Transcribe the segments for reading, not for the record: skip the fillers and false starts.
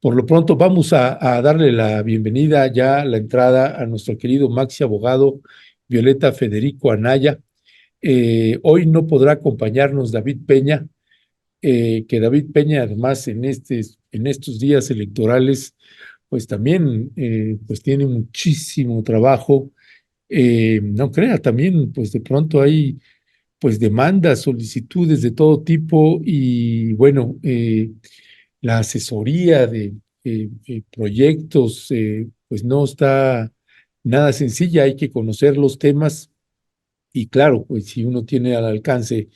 Por lo pronto vamos a darle la bienvenida ya, la entrada a nuestro querido maxi abogado Violeta Federico Anaya. Hoy no podrá acompañarnos David Peña, que David Peña además en estos días electorales pues también pues tiene muchísimo trabajo. No crea, también pues de pronto hay pues demandas, solicitudes de todo tipo y bueno, la asesoría de proyectos pues no está nada sencilla, hay que conocer los temas y claro, pues si uno tiene al alcance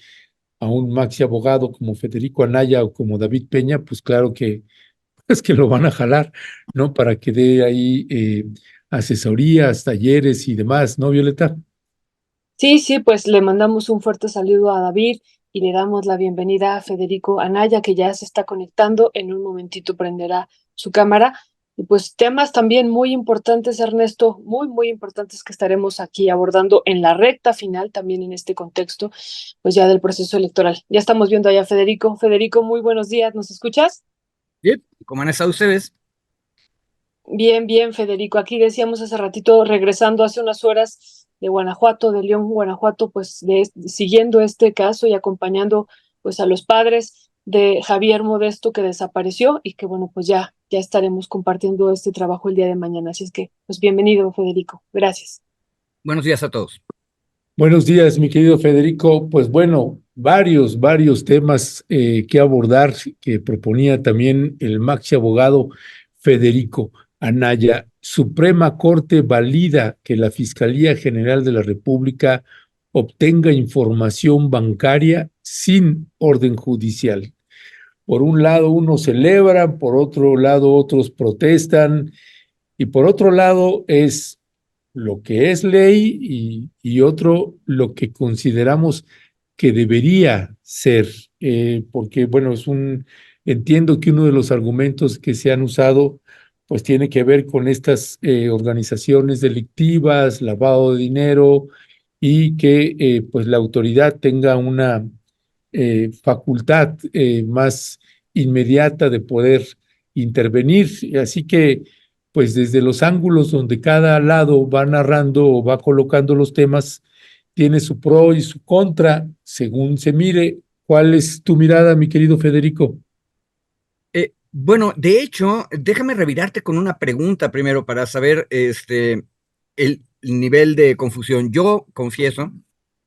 a un maxi abogado como Federico Anaya o como David Peña, pues claro que es que lo van a jalar, ¿no? Para que dé ahí asesorías, talleres y demás, ¿no, Violeta? Sí, sí, pues le mandamos un fuerte saludo a David y le damos la bienvenida a Federico Anaya, que ya se está conectando. En un momentito prenderá su cámara. Y pues temas también muy importantes, Ernesto, muy, muy importantes que estaremos aquí abordando en la recta final, también en este contexto, pues ya del proceso electoral. Ya estamos viendo allá a Federico. Federico, muy buenos días, ¿nos escuchas? Bien, ¿cómo han estado ustedes? Bien, bien, Federico. Aquí decíamos hace ratito, regresando hace unas horas de Guanajuato, de León, Guanajuato, pues siguiendo este caso y acompañando pues a los padres de Javier Modesto que desapareció y que bueno, pues ya estaremos compartiendo este trabajo el día de mañana. Así es que, pues bienvenido, Federico. Gracias. Buenos días a todos. Buenos días, mi querido Federico. Pues bueno, varios temas que abordar que proponía también el maxi abogado Federico Anaya. Suprema Corte valida que la Fiscalía General de la República obtenga información bancaria sin orden judicial. Por un lado, unos celebran, por otro lado, otros protestan, y por otro lado, es lo que es ley y otro lo que consideramos que debería ser, porque bueno, entiendo que uno de los argumentos que se han usado pues tiene que ver con estas organizaciones delictivas, lavado de dinero y que pues la autoridad tenga una facultad más inmediata de poder intervenir. Así que pues desde los ángulos donde cada lado va narrando o va colocando los temas, tiene su pro y su contra, según se mire. ¿Cuál es tu mirada, mi querido Federico? Bueno, de hecho, déjame revirarte con una pregunta primero para saber el nivel de confusión. Yo confieso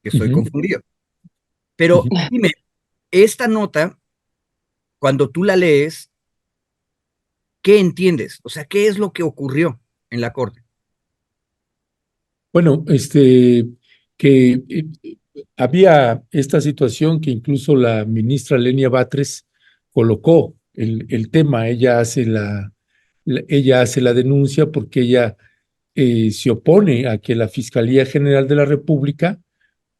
que estoy Ujú, confundido, pero ujú. dime, esta nota, cuando tú la lees, ¿qué entiendes? O sea, ¿qué es lo que ocurrió en la corte? Bueno, que había esta situación que incluso la ministra Lenia Batres colocó el tema. Ella hace la denuncia porque ella se opone a que la Fiscalía General de la República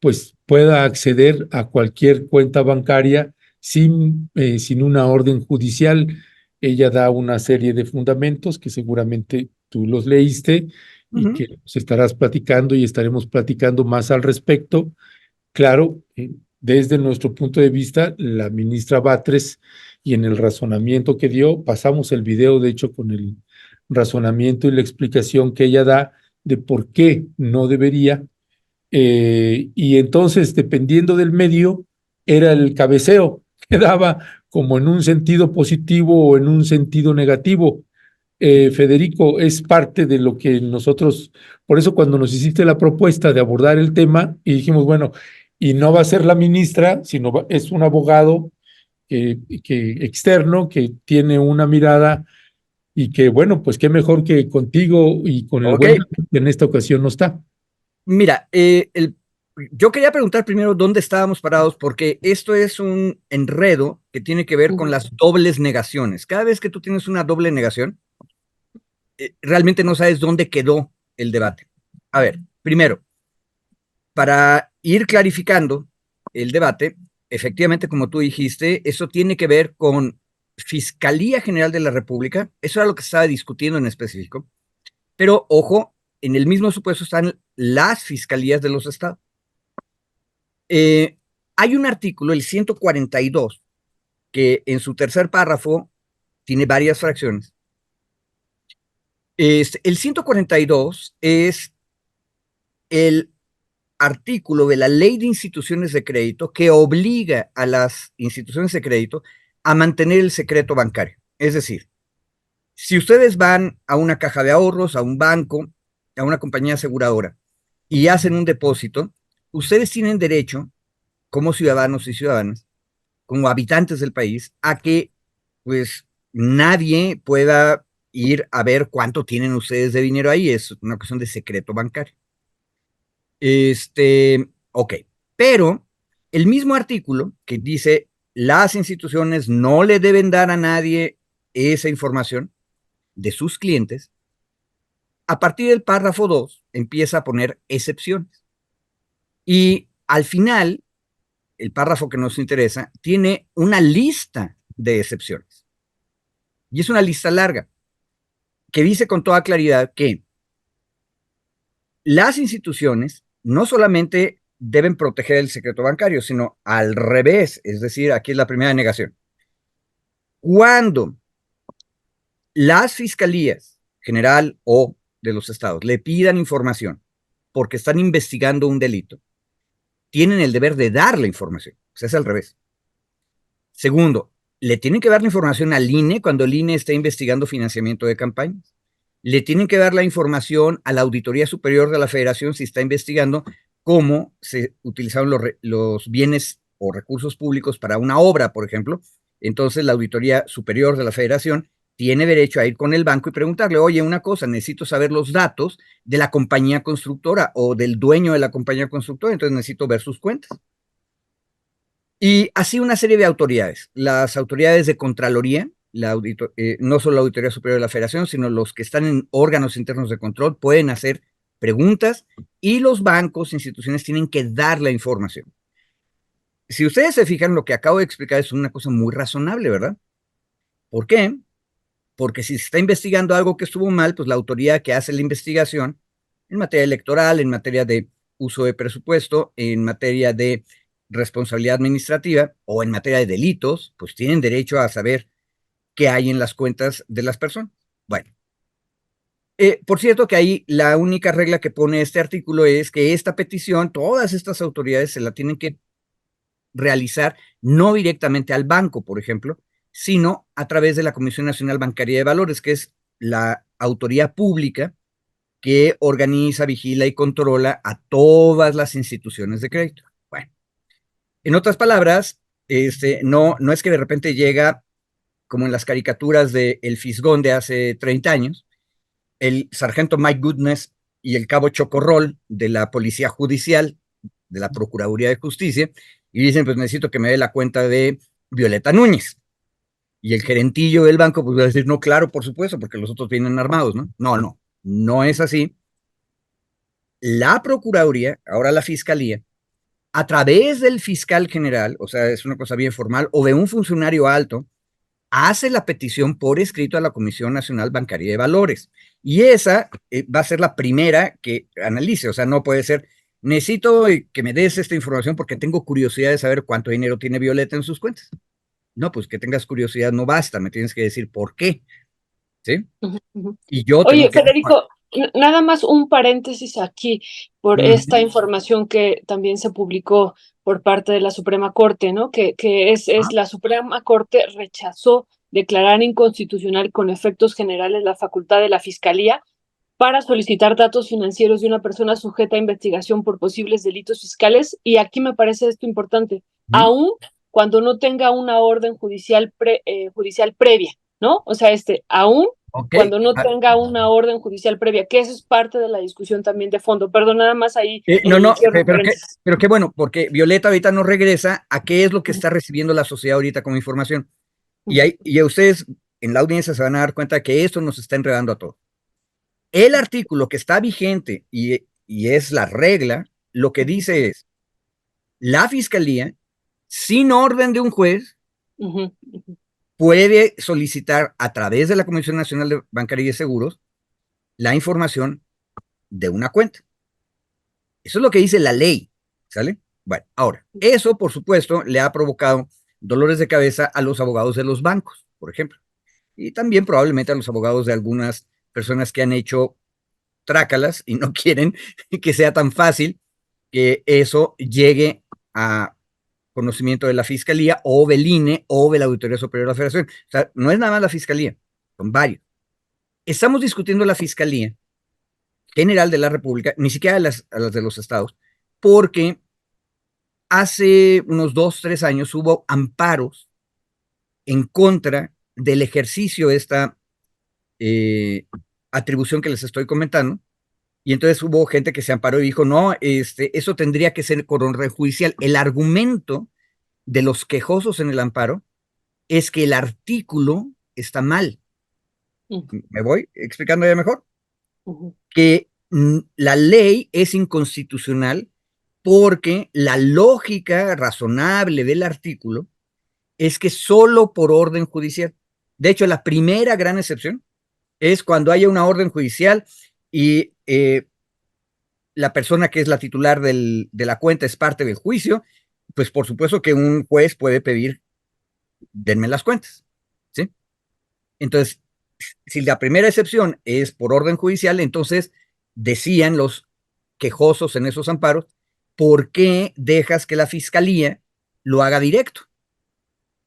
pues pueda acceder a cualquier cuenta bancaria sin una orden judicial. Ella da una serie de fundamentos que seguramente tú los leíste y Ujú. que nos estarás platicando y estaremos platicando más al respecto. Claro, desde nuestro punto de vista, la ministra Batres y en el razonamiento que dio, pasamos el video, de hecho, con el razonamiento y la explicación que ella da de por qué no debería. Y entonces, dependiendo del medio, era el cabeceo que daba como en un sentido positivo o en un sentido negativo. Federico, es parte de lo que nosotros, por eso cuando nos hiciste la propuesta de abordar el tema y dijimos, bueno, y no va a ser la ministra, sino es un abogado que externo que tiene una mirada y que, bueno, pues qué mejor que contigo y con el Ok, buen que en esta ocasión no está. mira, yo quería preguntar primero dónde estábamos parados, porque esto es un enredo que tiene que ver con Ujú. las dobles negaciones. Cada vez que tú tienes una doble negación, realmente no sabes dónde quedó el debate. A ver, primero, para ir clarificando el debate, efectivamente, como tú dijiste, eso tiene que ver con Fiscalía General de la República, eso era lo que se estaba discutiendo en específico, pero ojo, en el mismo supuesto están las fiscalías de los estados. Eh, Hay un artículo, el 142, que en su tercer párrafo tiene varias fracciones. El 142 es el artículo de la Ley de Instituciones de Crédito que obliga a las instituciones de crédito a mantener el secreto bancario. Es decir, si ustedes van a una caja de ahorros, a un banco, a una compañía aseguradora y hacen un depósito, ustedes tienen derecho, como ciudadanos y ciudadanas, como habitantes del país, a que pues nadie pueda ir a ver cuánto tienen ustedes de dinero ahí. Es una cuestión de secreto bancario. Ok, pero el mismo artículo que dice las instituciones no le deben dar a nadie esa información de sus clientes, a partir del párrafo 2 empieza a poner excepciones. Y al final, el párrafo que nos interesa tiene una lista de excepciones. Y es una lista larga que dice con toda claridad que las instituciones no solamente deben proteger el secreto bancario, sino al revés, es decir, aquí es la primera negación. Cuando las fiscalías general o de los estados le pidan información porque están investigando un delito, tienen el deber de dar la información. O sea, es al revés. Segundo, le tienen que dar la información al INE cuando el INE está investigando financiamiento de campañas. Le tienen que dar la información a la Auditoría Superior de la Federación si está investigando cómo se utilizaron los bienes o recursos públicos para una obra, por ejemplo. Entonces, la Auditoría Superior de la Federación tiene derecho a ir con el banco y preguntarle, oye, una cosa, necesito saber los datos de la compañía constructora o del dueño de la compañía constructora, entonces necesito ver sus cuentas. Y así una serie de autoridades, las autoridades de Contraloría, no solo la Auditoría Superior de la Federación, sino los que están en órganos internos de control pueden hacer preguntas y los bancos, instituciones tienen que dar la información. Si ustedes se fijan, lo que acabo de explicar es una cosa muy razonable, ¿verdad? ¿Por qué? Porque si se está investigando algo que estuvo mal, pues la autoridad que hace la investigación en materia electoral, en materia de uso de presupuesto, en materia de responsabilidad administrativa o en materia de delitos, pues tienen derecho a saber qué hay en las cuentas de las personas. Bueno, por cierto que ahí la única regla que pone este artículo es que esta petición, todas estas autoridades se la tienen que realizar no directamente al banco, por ejemplo, sino a través de la Comisión Nacional Bancaria de Valores, que es la autoridad pública que organiza, vigila y controla a todas las instituciones de crédito. Bueno, en otras palabras, no es que de repente llega, como en las caricaturas de El Fisgón de hace 30 años, el sargento Mike Goodness y el cabo Chocorrol de la Policía Judicial, de la Procuraduría de Justicia, y dicen, pues necesito que me dé la cuenta de Violeta Núñez. Y el gerentillo del banco pues va a decir, no, claro, por supuesto, porque los otros vienen armados, ¿no? No es así. La Procuraduría, ahora la Fiscalía, a través del fiscal general, o sea, es una cosa bien formal, o de un funcionario alto, hace la petición por escrito a la Comisión Nacional Bancaria de Valores. Y esa va a ser la primera que analice, o sea, no puede ser, necesito que me des esta información porque tengo curiosidad de saber cuánto dinero tiene Violeta en sus cuentas. No, pues que tengas curiosidad no basta, me tienes que decir por qué, ¿sí? Y yo tengo Oye, Federico, nada más un paréntesis aquí por esta información que también se publicó por parte de la Suprema Corte, ¿no? Que es la Suprema Corte rechazó declarar inconstitucional con efectos generales la facultad de la Fiscalía para solicitar datos financieros de una persona sujeta a investigación por posibles delitos fiscales. Y aquí me parece esto importante, aún cuando no tenga una orden judicial previa, ¿no? O sea, aún cuando no tenga una orden judicial previa, que eso es parte de la discusión también de fondo. Perdón, nada más ahí. Pero qué bueno, porque Violeta ahorita no regresa a qué es lo que está recibiendo la sociedad ahorita como información. Y a ustedes en la audiencia se van a dar cuenta que esto nos está enredando a todos. El artículo que está vigente y es la regla, lo que dice es, la Fiscalía, sin orden de un juez, puede solicitar a través de la Comisión Nacional de Bancaria y de Seguros la información de una cuenta. Eso es lo que dice la ley, ¿sale? Bueno, ahora, eso por supuesto le ha provocado dolores de cabeza a los abogados de los bancos, por ejemplo. y también probablemente a los abogados de algunas personas que han hecho trácalas y no quieren que sea tan fácil que eso llegue a conocimiento de la Fiscalía o del INE o de la Auditoría Superior de la Federación. O sea, no es nada más la Fiscalía, son varios. Estamos discutiendo la Fiscalía General de la República, ni siquiera a las de los estados, porque hace unos 2, 3 años hubo amparos en contra del ejercicio de esta atribución que les estoy comentando, y entonces hubo gente que se amparó y dijo, no, eso tendría que ser con orden judicial. El argumento de los quejosos en el amparo es que el artículo está mal. ¿Me voy explicando ya mejor? Que la ley es inconstitucional porque la lógica razonable del artículo es que solo por orden judicial. De hecho, la primera gran excepción es cuando haya una orden judicial y la persona que es la titular de la cuenta es parte del juicio, pues por supuesto que un juez puede pedir, denme las cuentas, ¿sí? Entonces, si la primera excepción es por orden judicial, entonces decían los quejosos en esos amparos, ¿por qué dejas que la fiscalía lo haga directo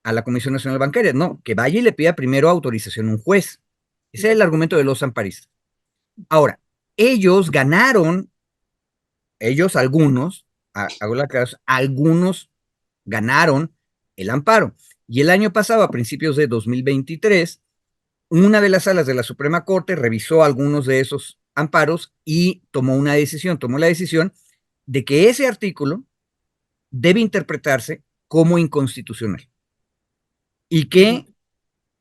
a la Comisión Nacional Bancaria? No, que vaya y le pida primero autorización a un juez. Ese es el argumento de los amparistas. Ahora, ellos ganaron, algunos, hago la aclaración, algunos ganaron el amparo. Y el año pasado, a principios de 2023, una de las salas de la Suprema Corte revisó algunos de esos amparos y tomó la decisión de que ese artículo debe interpretarse como inconstitucional y que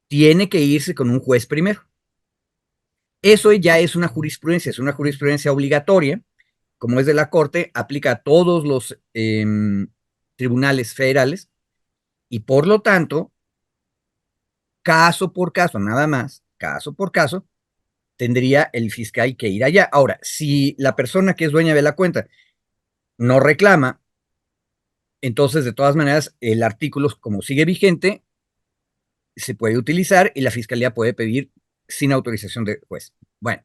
tiene que irse con un juez primero. Eso ya es una jurisprudencia obligatoria, como es de la Corte, aplica a todos los tribunales federales y por lo tanto, caso por caso, nada más, caso por caso, tendría el fiscal que ir allá. Ahora, si la persona que es dueña de la cuenta no reclama, entonces de todas maneras el artículo, como sigue vigente, se puede utilizar y la fiscalía puede pedir sin autorización del juez. Bueno,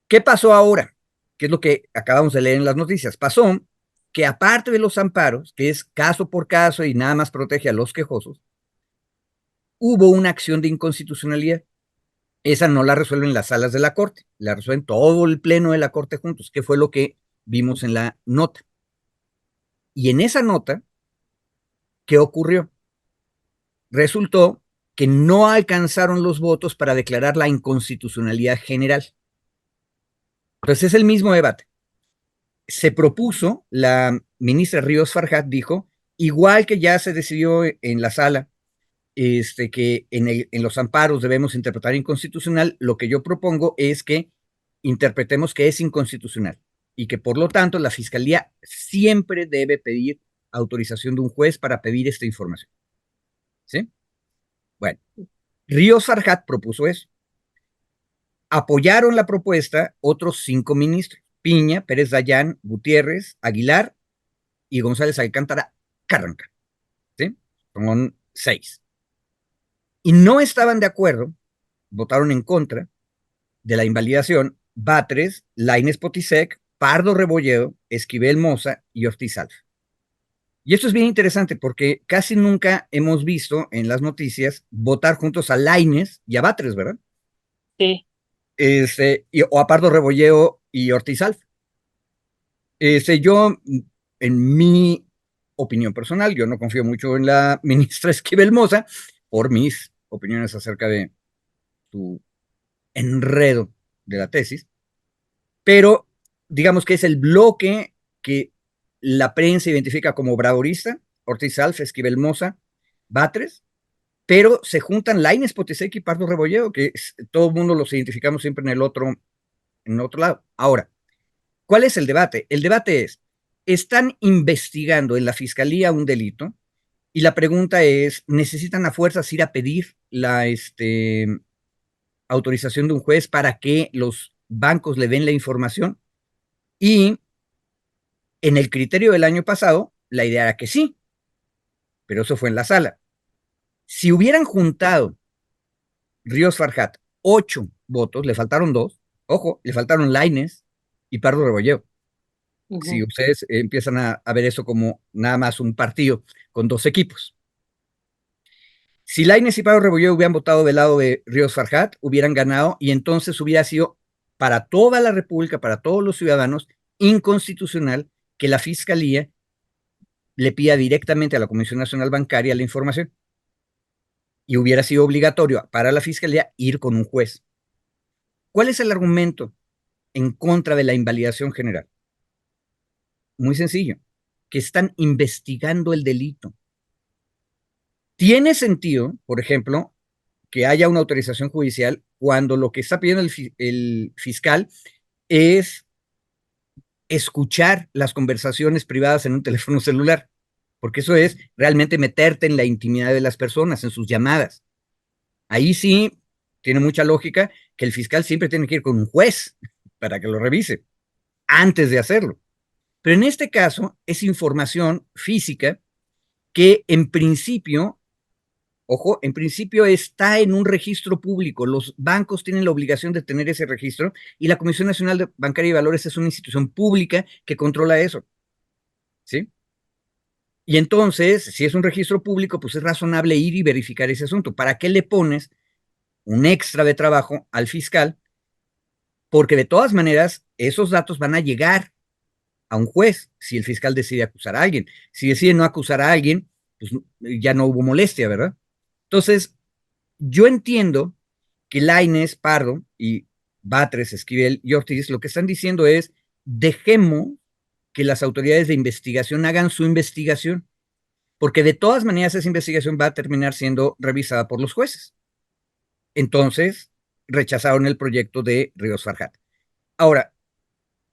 ¿qué pasó ahora? ¿Qué es lo que acabamos de leer en las noticias? Pasó que aparte de los amparos, que es caso por caso y nada más protege a los quejosos, hubo una acción de inconstitucionalidad. Esa no la resuelven las salas de la Corte, la resuelven todo el pleno de la Corte juntos, que fue lo que vimos en la nota. Y en esa nota, ¿qué ocurrió? Resultó que no alcanzaron los votos para declarar la inconstitucionalidad general. Entonces es el mismo debate. Se propuso, la ministra Ríos Farjat dijo, igual que ya se decidió en la sala, que en los amparos debemos interpretar inconstitucional, lo que yo propongo es que interpretemos que es inconstitucional y que por lo tanto la fiscalía siempre debe pedir autorización de un juez para pedir esta información. ¿Sí? Bueno, Ríos Farjat propuso eso. Apoyaron la propuesta otros 5 ministros: Piña, Pérez Dayán, Gutiérrez, Aguilar y González Alcántara Carranca. ¿Sí? Son 6. Y no estaban de acuerdo, votaron en contra de la invalidación Batres, Lainez Potisek, Pardo Rebolledo, Esquivel Moza y Ortiz Alfa. Y esto es bien interesante porque casi nunca hemos visto en las noticias votar juntos a Lainez y a Batres, ¿verdad? Sí. O a Pardo Rebolledo y Ortiz Alfa. Yo, en mi opinión personal, yo no confío mucho en la ministra Esquivel Moza por mis opiniones acerca de su enredo de la tesis, pero digamos que es el bloque que la prensa identifica como bradorista: Ortiz Alfa, Esquivel Moza, Batres, pero se juntan Lainez Potisek y Pardo Rebolledo, que todo el mundo los identificamos siempre en el otro lado. Ahora, ¿cuál es el debate? El debate es, están investigando en la fiscalía un delito y la pregunta es, ¿necesitan a fuerzas ir a pedir la autorización de un juez para que los bancos le den la información? Y en el criterio del año pasado, la idea era que sí, pero eso fue en la sala. Si hubieran juntado Ríos Farjat 8 votos, le faltaron 2, ojo, le faltaron Lainez y Pardo Rebolledo. Si ustedes empiezan a ver eso como nada más un partido con 2 equipos. Si Lainez y Pardo Rebolledo hubieran votado del lado de Ríos Farjat, hubieran ganado y entonces hubiera sido para toda la República, para todos los ciudadanos, inconstitucional que la Fiscalía le pida directamente a la Comisión Nacional Bancaria la información. Y hubiera sido obligatorio para la Fiscalía ir con un juez. ¿Cuál es el argumento en contra de la invalidación general? Muy sencillo, que están investigando el delito. Tiene sentido, por ejemplo, que haya una autorización judicial cuando lo que está pidiendo el fiscal es escuchar las conversaciones privadas en un teléfono celular, porque eso es realmente meterte en la intimidad de las personas, en sus llamadas. Ahí sí tiene mucha lógica que el fiscal siempre tiene que ir con un juez para que lo revise antes de hacerlo. Pero en este caso es información física que en principio, ojo, en principio está en un registro público. Los bancos tienen la obligación de tener ese registro y la Comisión Nacional Bancaria y Valores es una institución pública que controla eso. ¿Sí? Y entonces, si es un registro público, pues es razonable ir y verificar ese asunto. ¿Para qué le pones un extra de trabajo al fiscal? Porque de todas maneras, esos datos van a llegar a un juez si el fiscal decide acusar a alguien. Si decide no acusar a alguien, pues ya no hubo molestia, ¿verdad? Entonces, yo entiendo que Lainez, Pardo y Batres, Esquivel y Ortiz lo que están diciendo es, dejemos que las autoridades de investigación hagan su investigación, porque de todas maneras esa investigación va a terminar siendo revisada por los jueces. Entonces, rechazaron el proyecto de Ríos Farjat. Ahora,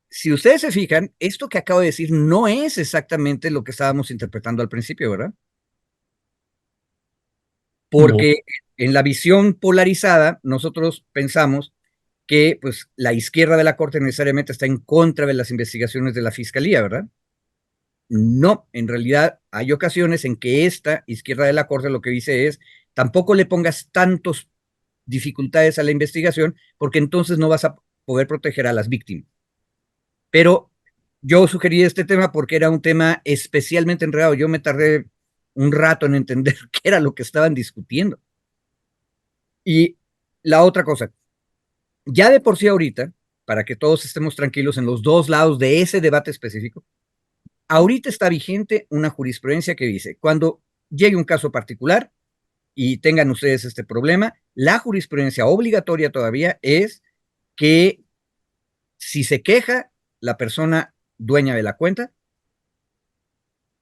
si ustedes se fijan, esto que acabo de decir no es exactamente lo que estábamos interpretando al principio, ¿verdad? Porque en la visión polarizada, nosotros pensamos que pues, la izquierda de la Corte necesariamente está en contra de las investigaciones de la Fiscalía, ¿verdad? No, en realidad hay ocasiones en que esta izquierda de la Corte lo que dice es, tampoco le pongas tantas dificultades a la investigación, porque entonces no vas a poder proteger a las víctimas. Pero yo sugerí este tema porque era un tema especialmente enredado. Yo me tardé un rato en entender qué era lo que estaban discutiendo. Y la otra cosa, ya de por sí ahorita, para que todos estemos tranquilos en los dos lados de ese debate específico, ahorita está vigente una jurisprudencia que dice, cuando llegue un caso particular y tengan ustedes este problema, la jurisprudencia obligatoria todavía es que si se queja la persona dueña de la cuenta,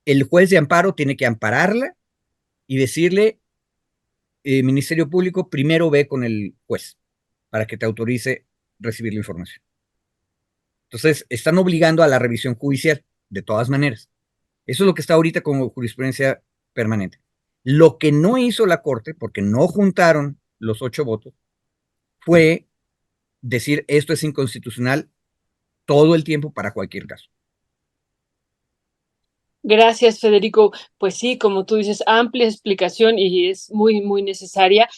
el juez de amparo tiene que ampararla y decirle, Ministerio Público, primero ve con el juez para que te autorice recibir la información. Entonces, están obligando a la revisión judicial, de todas maneras. Eso es lo que está ahorita como jurisprudencia permanente. Lo que no hizo la Corte, porque no juntaron los 8 votos, fue decir esto es inconstitucional todo el tiempo para cualquier caso. Gracias, Federico. Pues sí, como tú dices, amplia explicación y es muy, muy necesaria.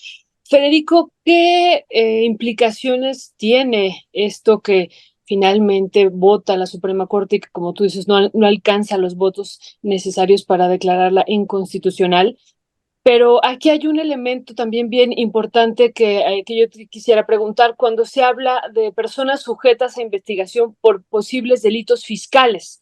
Federico, ¿qué implicaciones tiene esto que finalmente vota la Suprema Corte y que, como tú dices, no alcanza los votos necesarios para declararla inconstitucional? Pero aquí hay un elemento también bien importante que yo te quisiera preguntar cuando se habla de personas sujetas a investigación por posibles delitos fiscales.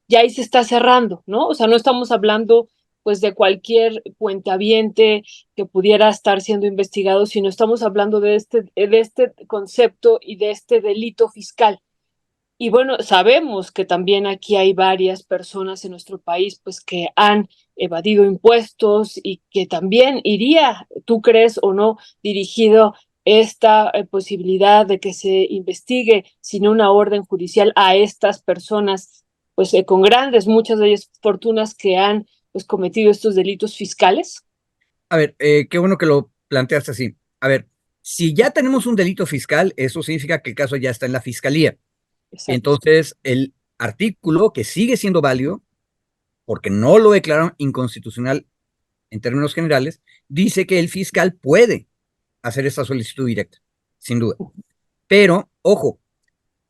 Ya ahí se está cerrando, ¿no? O sea, no estamos hablando pues de cualquier cuentaviente que pudiera estar siendo investigado, sino estamos hablando de este concepto y de este delito fiscal. Y bueno, sabemos que también aquí hay varias personas en nuestro país pues que han evadido impuestos y que también iría, tú crees o no, dirigido esta posibilidad de que se investigue sin una orden judicial a estas personas pues con grandes, muchas de ellas fortunas que han pues cometido estos delitos fiscales. A ver, qué bueno que lo planteaste así. A ver, si ya tenemos un delito fiscal, eso significa que el caso ya está en la fiscalía. Exacto. Entonces, el artículo que sigue siendo válido, porque no lo declararon inconstitucional en términos generales, dice que el fiscal puede hacer esta solicitud directa, sin duda. Pero, ojo,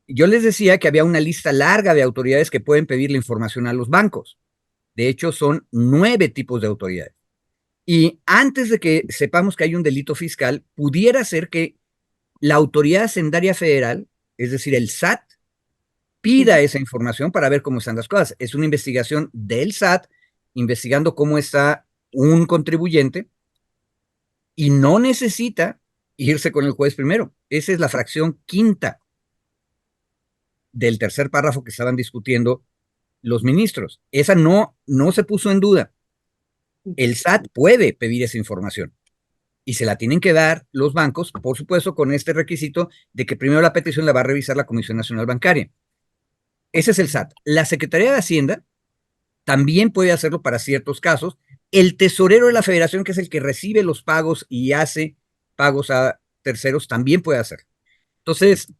yo les decía que había una lista larga de autoridades que pueden pedir la información a los bancos. De hecho, son 9 tipos de autoridades. Y antes de que sepamos que hay un delito fiscal, pudiera ser que la Autoridad Hacendaria Federal, es decir, el SAT, pida esa información para ver cómo están las cosas. Es una investigación del SAT, investigando cómo está un contribuyente, y no necesita irse con el juez primero. Esa es la fracción quinta del tercer párrafo que estaban discutiendo los ministros. Esa no se puso en duda. El SAT puede pedir esa información y se la tienen que dar los bancos, por supuesto, con este requisito de que primero la petición la va a revisar la Comisión Nacional Bancaria. Ese es el SAT. La Secretaría de Hacienda también puede hacerlo para ciertos casos. El tesorero de la Federación, que es el que recibe los pagos y hace pagos a terceros, también puede hacerlo. Entonces,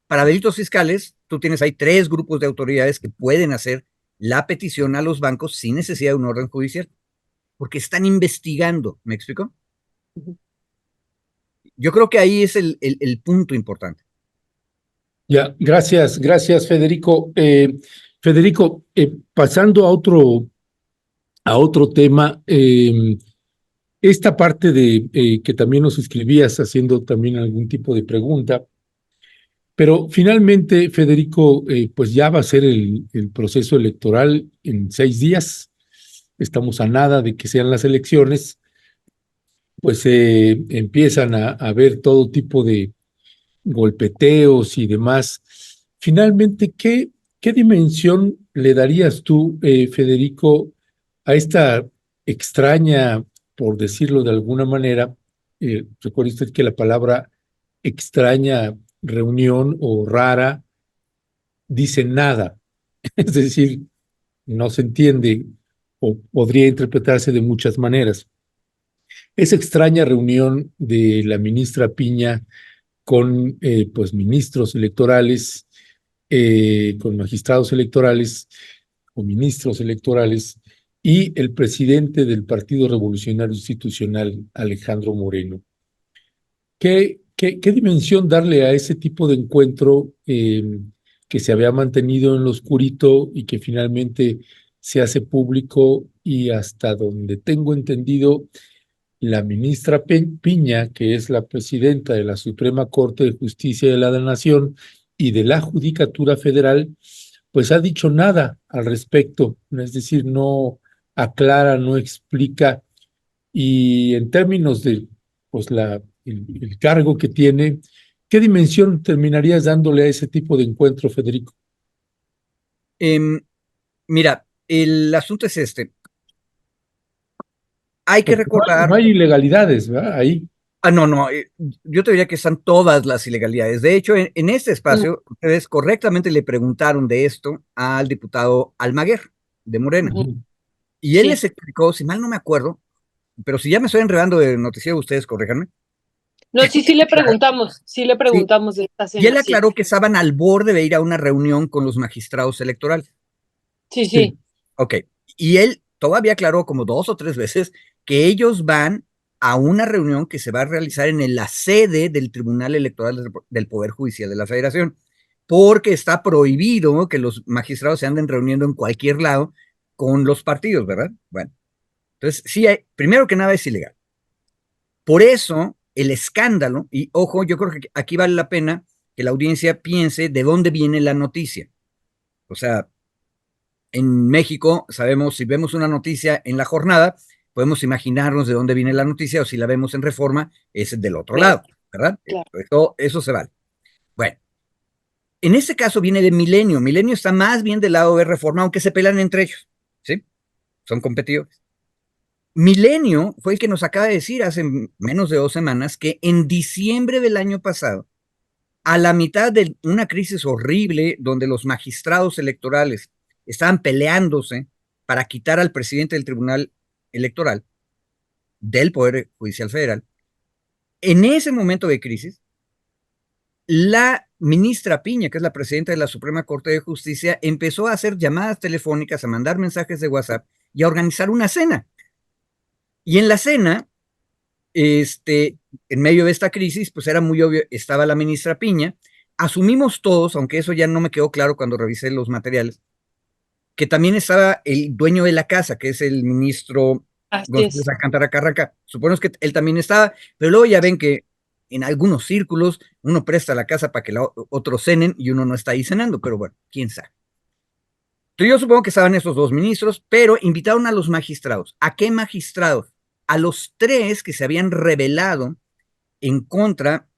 para delitos fiscales, tú tienes ahí 3 grupos de autoridades que pueden hacer la petición a los bancos sin necesidad de un orden judicial, porque están investigando. ¿Me explico? Yo creo que ahí es el punto importante. Ya, gracias, Federico. Federico, pasando a otro tema, esta parte de que también nos escribías haciendo también algún tipo de pregunta, pero finalmente, Federico, pues ya va a ser el proceso electoral en 6 días. Estamos a nada de que sean las elecciones, pues empiezan a ver todo tipo de golpeteos y demás. Finalmente, ¿qué dimensión le darías tú, Federico, a esta extraña, por decirlo de alguna manera, recuerde usted que la palabra extraña reunión o rara dice nada, es decir, no se entiende o podría interpretarse de muchas maneras. Esa extraña reunión de la ministra Piña con pues ministros electorales, con magistrados electorales o ministros electorales y el presidente del Partido Revolucionario Institucional, Alejandro Moreno. ¿Qué dimensión darle a ese tipo de encuentro que se había mantenido en lo oscurito y que finalmente se hace público y hasta donde tengo entendido, la ministra Piña, que es la presidenta de la Suprema Corte de Justicia de la Nación y de la Judicatura Federal, pues ha dicho nada al respecto, es decir, no aclara, no explica, y en términos de pues el cargo que tiene, ¿qué dimensión terminarías dándole a ese tipo de encuentro, Federico? Mira, el asunto es este. Hay que Porque recordar. no hay ilegalidades, ¿verdad? Ahí. No, yo te diría que están todas las ilegalidades. De hecho, en este espacio, ustedes correctamente le preguntaron de esto al diputado Almaguer, de Morena. Y él les explicó, si mal no me acuerdo, pero si ya me estoy enredando de noticiero, ustedes corríjanme. No, sí le preguntamos, de esta cena. Y él aclaró que estaban al borde de ir a una reunión con los magistrados electorales. Sí. Ok. Y él todavía aclaró como 2 o 3 veces que ellos van a una reunión que se va a realizar en la sede del Tribunal Electoral del Poder Judicial de la Federación, porque está prohibido que los magistrados se anden reuniendo en cualquier lado con los partidos, ¿verdad? Bueno, entonces sí, primero que nada es ilegal. Por eso el escándalo, y ojo, yo creo que aquí vale la pena que la audiencia piense de dónde viene la noticia. O sea, en México sabemos, si vemos una noticia en La Jornada, podemos imaginarnos de dónde viene la noticia, o si la vemos en Reforma, es del otro lado, ¿verdad? Claro. Eso se vale. Bueno, en este caso viene de Milenio. Milenio está más bien del lado de Reforma, aunque se pelean entre ellos, ¿sí? Son competidores. Milenio fue el que nos acaba de decir hace menos de 2 semanas que en diciembre del año pasado, a la mitad de una crisis horrible donde los magistrados electorales estaban peleándose para quitar al presidente del Tribunal Electoral del Poder Judicial Federal, en ese momento de crisis, la ministra Piña, que es la presidenta de la Suprema Corte de Justicia, empezó a hacer llamadas telefónicas, a mandar mensajes de WhatsApp y a organizar una cena. Y en la cena en medio de esta crisis, pues era muy obvio, estaba la ministra Piña. Asumimos todos, aunque eso ya no me quedó claro cuando revisé los materiales, que también estaba el dueño de la casa, que es el ministro Así González es. Alcántara Carranca. Suponemos que él también estaba, pero luego ya ven que en algunos círculos uno presta la casa para que otros cenen y uno no está ahí cenando, pero bueno, quién sabe. Entonces yo supongo que estaban esos dos ministros, pero invitaron a los magistrados. ¿A qué magistrados? A los tres que se habían rebelado en contra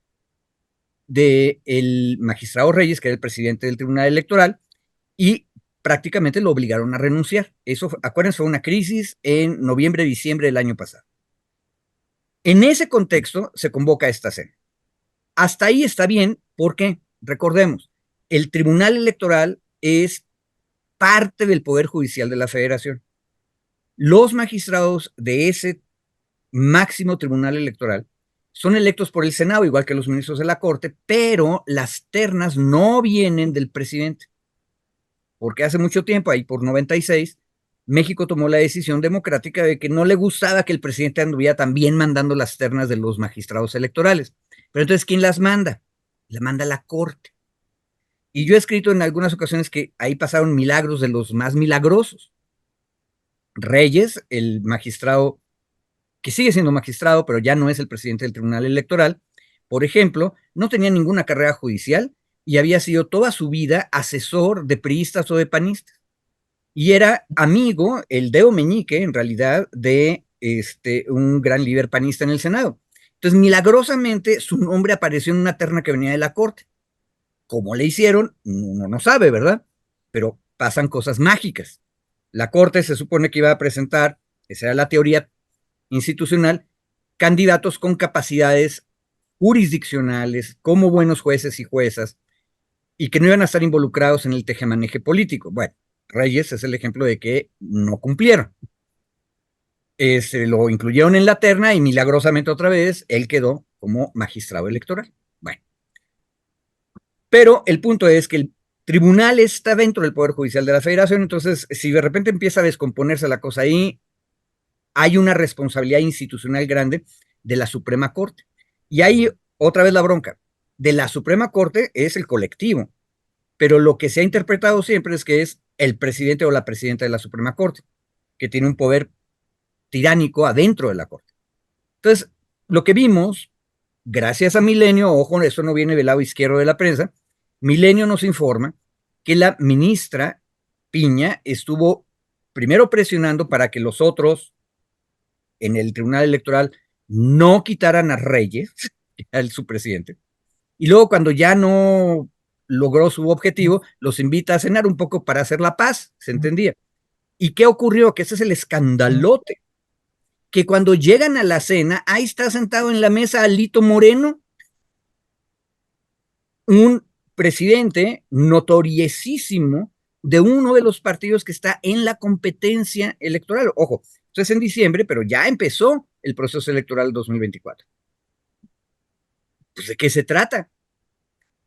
del magistrado Reyes, que era el presidente del Tribunal Electoral, y prácticamente lo obligaron a renunciar. Eso, acuérdense, fue una crisis en noviembre, diciembre del año pasado. En ese contexto se convoca esta cena. Hasta ahí está bien, porque, recordemos, el Tribunal Electoral es parte del Poder Judicial de la Federación. Los magistrados de ese máximo Tribunal Electoral son electos por el Senado, igual que los ministros de la Corte, pero las ternas no vienen del presidente. Porque hace mucho tiempo, ahí por 96, México tomó la decisión democrática de que no le gustaba que el presidente anduviera también mandando las ternas de los magistrados electorales. Pero entonces, ¿quién las manda? La manda la Corte. Y yo he escrito en algunas ocasiones que ahí pasaron milagros de los más milagrosos. Reyes, el magistrado, que sigue siendo magistrado, pero ya no es el presidente del Tribunal Electoral, por ejemplo, no tenía ninguna carrera judicial y había sido toda su vida asesor de priistas o de panistas. Y era amigo, el dedo meñique, en realidad, de un gran líder panista en el Senado. Entonces, milagrosamente, su nombre apareció en una terna que venía de la Corte. ¿Cómo le hicieron? Uno no sabe, ¿verdad? Pero pasan cosas mágicas. La Corte se supone que iba a presentar, esa era la teoría institucional, candidatos con capacidades jurisdiccionales, como buenos jueces y juezas, y que no iban a estar involucrados en el tejemaneje político. Bueno, Reyes es el ejemplo de que no cumplieron. Lo incluyeron en la terna y milagrosamente otra vez él quedó como magistrado electoral. Bueno, pero el punto es que el tribunal está dentro del Poder Judicial de la Federación, entonces si de repente empieza a descomponerse la cosa ahí, hay una responsabilidad institucional grande de la Suprema Corte. Y ahí otra vez la bronca. De la Suprema Corte es el colectivo, pero lo que se ha interpretado siempre es que es el presidente o la presidenta de la Suprema Corte, que tiene un poder tiránico adentro de la Corte. Entonces, lo que vimos, gracias a Milenio, ojo, esto no viene del lado izquierdo de la prensa, Milenio nos informa que la ministra Piña estuvo primero presionando para que los otros en el Tribunal Electoral no quitaran a Reyes, que era su presidente, y luego cuando ya no logró su objetivo, los invita a cenar un poco para hacer la paz, se entendía. ¿Y qué ocurrió? Que ese es el escandalote, que cuando llegan a la cena, ahí está sentado en la mesa Alito Moreno, un presidente notoriesísimo de uno de los partidos que está en la competencia electoral. Ojo, esto es en diciembre, pero ya empezó el proceso electoral 2024. Pues, ¿de qué se trata?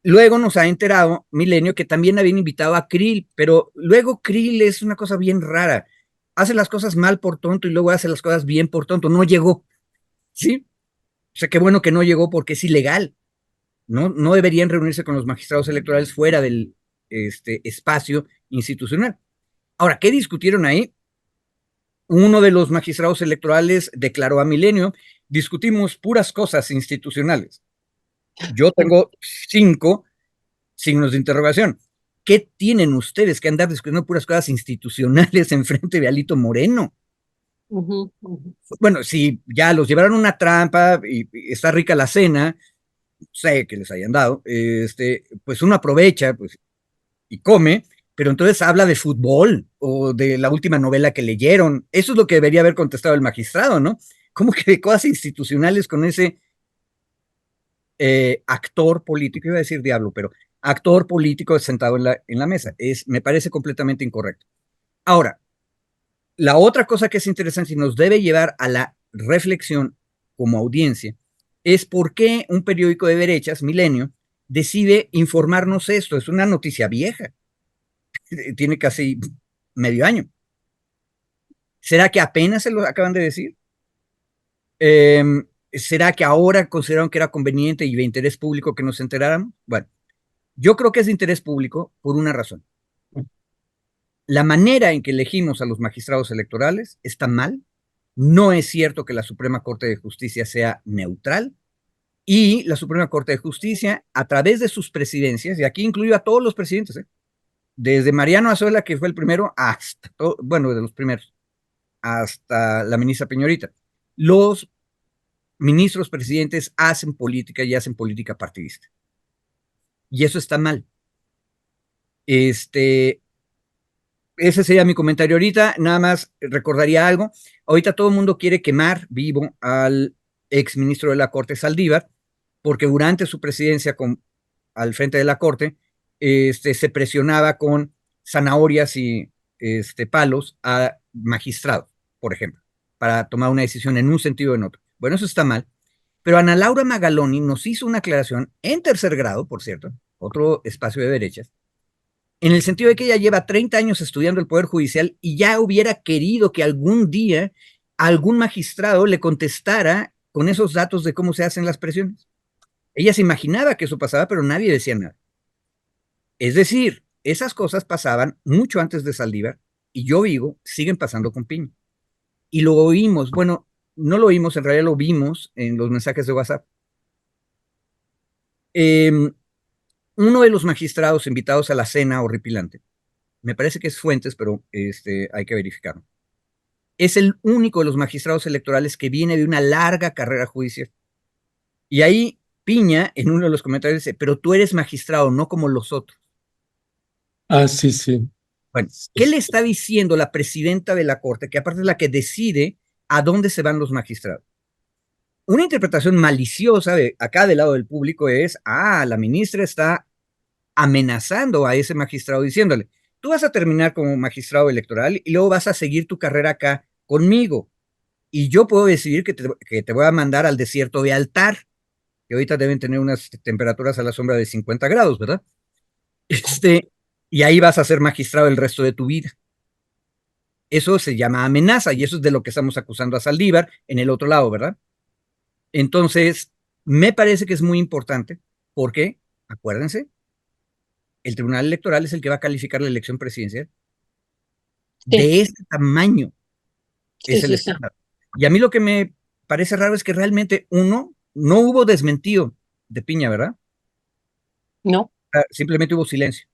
Luego nos ha enterado Milenio que también habían invitado a Krill, pero luego Krill es una cosa bien rara. Hace las cosas mal por tonto y luego hace las cosas bien por tonto. No llegó, ¿sí? O sea, qué bueno que no llegó porque es ilegal. No deberían reunirse con los magistrados electorales fuera del espacio institucional. Ahora, ¿qué discutieron ahí? Uno de los magistrados electorales declaró a Milenio, discutimos puras cosas institucionales. Yo tengo 5 signos de interrogación. ¿Qué tienen ustedes que andar discutiendo puras cosas institucionales en frente de Alito Moreno? Bueno, si ya los llevaron a una trampa y está rica la cena, sé que les hayan dado, pues uno aprovecha pues, y come, pero entonces habla de fútbol o de la última novela que leyeron. Eso es lo que debería haber contestado el magistrado, ¿no? ¿Cómo que de cosas institucionales con ese actor político? Iba a decir diablo, pero actor político sentado en la mesa. Me parece completamente incorrecto. Ahora, la otra cosa que es interesante y nos debe llevar a la reflexión como audiencia es por qué un periódico de derechas, Milenio, decide informarnos esto. Es una noticia vieja, tiene casi medio año. ¿Será que apenas se lo acaban de decir? ¿Será que ahora consideraron que era conveniente y de interés público que nos enteráramos? Bueno, yo creo que es de interés público por una razón. La manera en que elegimos a los magistrados electorales está mal. No es cierto que la Suprema Corte de Justicia sea neutral. Y la Suprema Corte de Justicia, a través de sus presidencias, y aquí incluyo a todos los presidentes, desde Mariano Azuela, que fue el primero, hasta, bueno, de los primeros, hasta la ministra Peñorita, los ministros presidentes hacen política y hacen política partidista. Y eso está mal. Ese sería mi comentario ahorita. Nada más recordaría algo. Ahorita todo el mundo quiere quemar vivo al exministro de la Corte, Saldívar, porque durante su presidencia al frente de la Corte, se presionaba con zanahorias y palos a magistrados, por ejemplo, para tomar una decisión en un sentido o en otro. Bueno, eso está mal. Pero Ana Laura Magaloni nos hizo una aclaración en tercer grado, por cierto, otro espacio de derechas, en el sentido de que ella lleva 30 años estudiando el Poder Judicial y ya hubiera querido que algún día algún magistrado le contestara con esos datos de cómo se hacen las presiones. Ella se imaginaba que eso pasaba, pero nadie decía nada. Es decir, esas cosas pasaban mucho antes de Saldívar y yo digo, siguen pasando con Piña. Y lo oímos, bueno, no lo oímos, en realidad lo vimos en los mensajes de WhatsApp. Uno de los magistrados invitados a la cena horripilante, me parece que es Fuentes, pero hay que verificarlo, es el único de los magistrados electorales que viene de una larga carrera judicial. Y ahí Piña, en uno de los comentarios, dice, pero tú eres magistrado, no como los otros. Ah, sí, sí. Bueno, ¿qué le está diciendo la presidenta de la Corte, que aparte es la que decide a dónde se van los magistrados? Una interpretación maliciosa de acá del lado del público es, la ministra está amenazando a ese magistrado diciéndole, tú vas a terminar como magistrado electoral y luego vas a seguir tu carrera acá conmigo. Y yo puedo decidir que te voy a mandar al desierto de Altar, que ahorita deben tener unas temperaturas a la sombra de 50 grados, ¿verdad? Y ahí vas a ser magistrado el resto de tu vida. Eso se llama amenaza y eso es de lo que estamos acusando a Saldívar en el otro lado, ¿verdad? Entonces, me parece que es muy importante porque, acuérdense, el Tribunal Electoral es el que va a calificar la elección presidencial. Sí, De ese tamaño sí, es el sí, sí. estándar. Y a mí lo que me parece raro es que realmente, uno, no hubo desmentido de Piña, ¿verdad? No. Simplemente hubo silencio.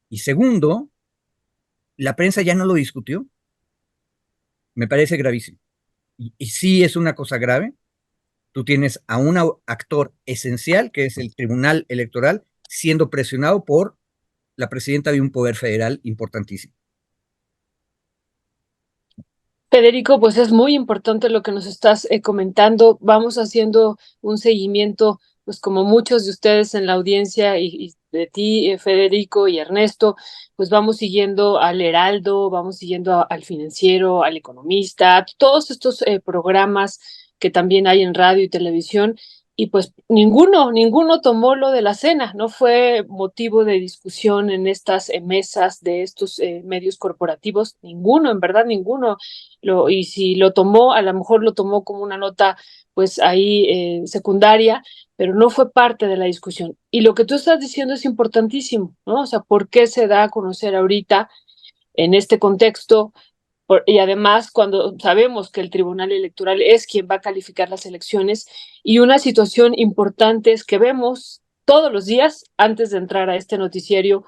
Y segundo, la prensa ya no lo discutió. Me parece gravísimo. Y sí es una cosa grave. Tú tienes a un actor esencial, que es el Tribunal Electoral, siendo presionado por la presidenta de un poder federal importantísimo. Federico, pues es muy importante lo que nos estás comentando. Vamos haciendo un seguimiento, pues como muchos de ustedes en la audiencia y de ti, Federico y Ernesto, pues vamos siguiendo al Heraldo, vamos siguiendo al Financiero, al Economista, todos estos programas que también hay en radio y televisión. Y pues ninguno tomó lo de la cena, no fue motivo de discusión en estas mesas de estos medios corporativos, ninguno, en verdad ninguno y si lo tomó, a lo mejor lo tomó como una nota pues ahí secundaria, pero no fue parte de la discusión. Y lo que tú estás diciendo es importantísimo, ¿no? O sea, ¿por qué se da a conocer ahorita en este contexto? Y además, cuando sabemos que el Tribunal Electoral es quien va a calificar las elecciones, y una situación importante es que vemos todos los días, antes de entrar a este noticiario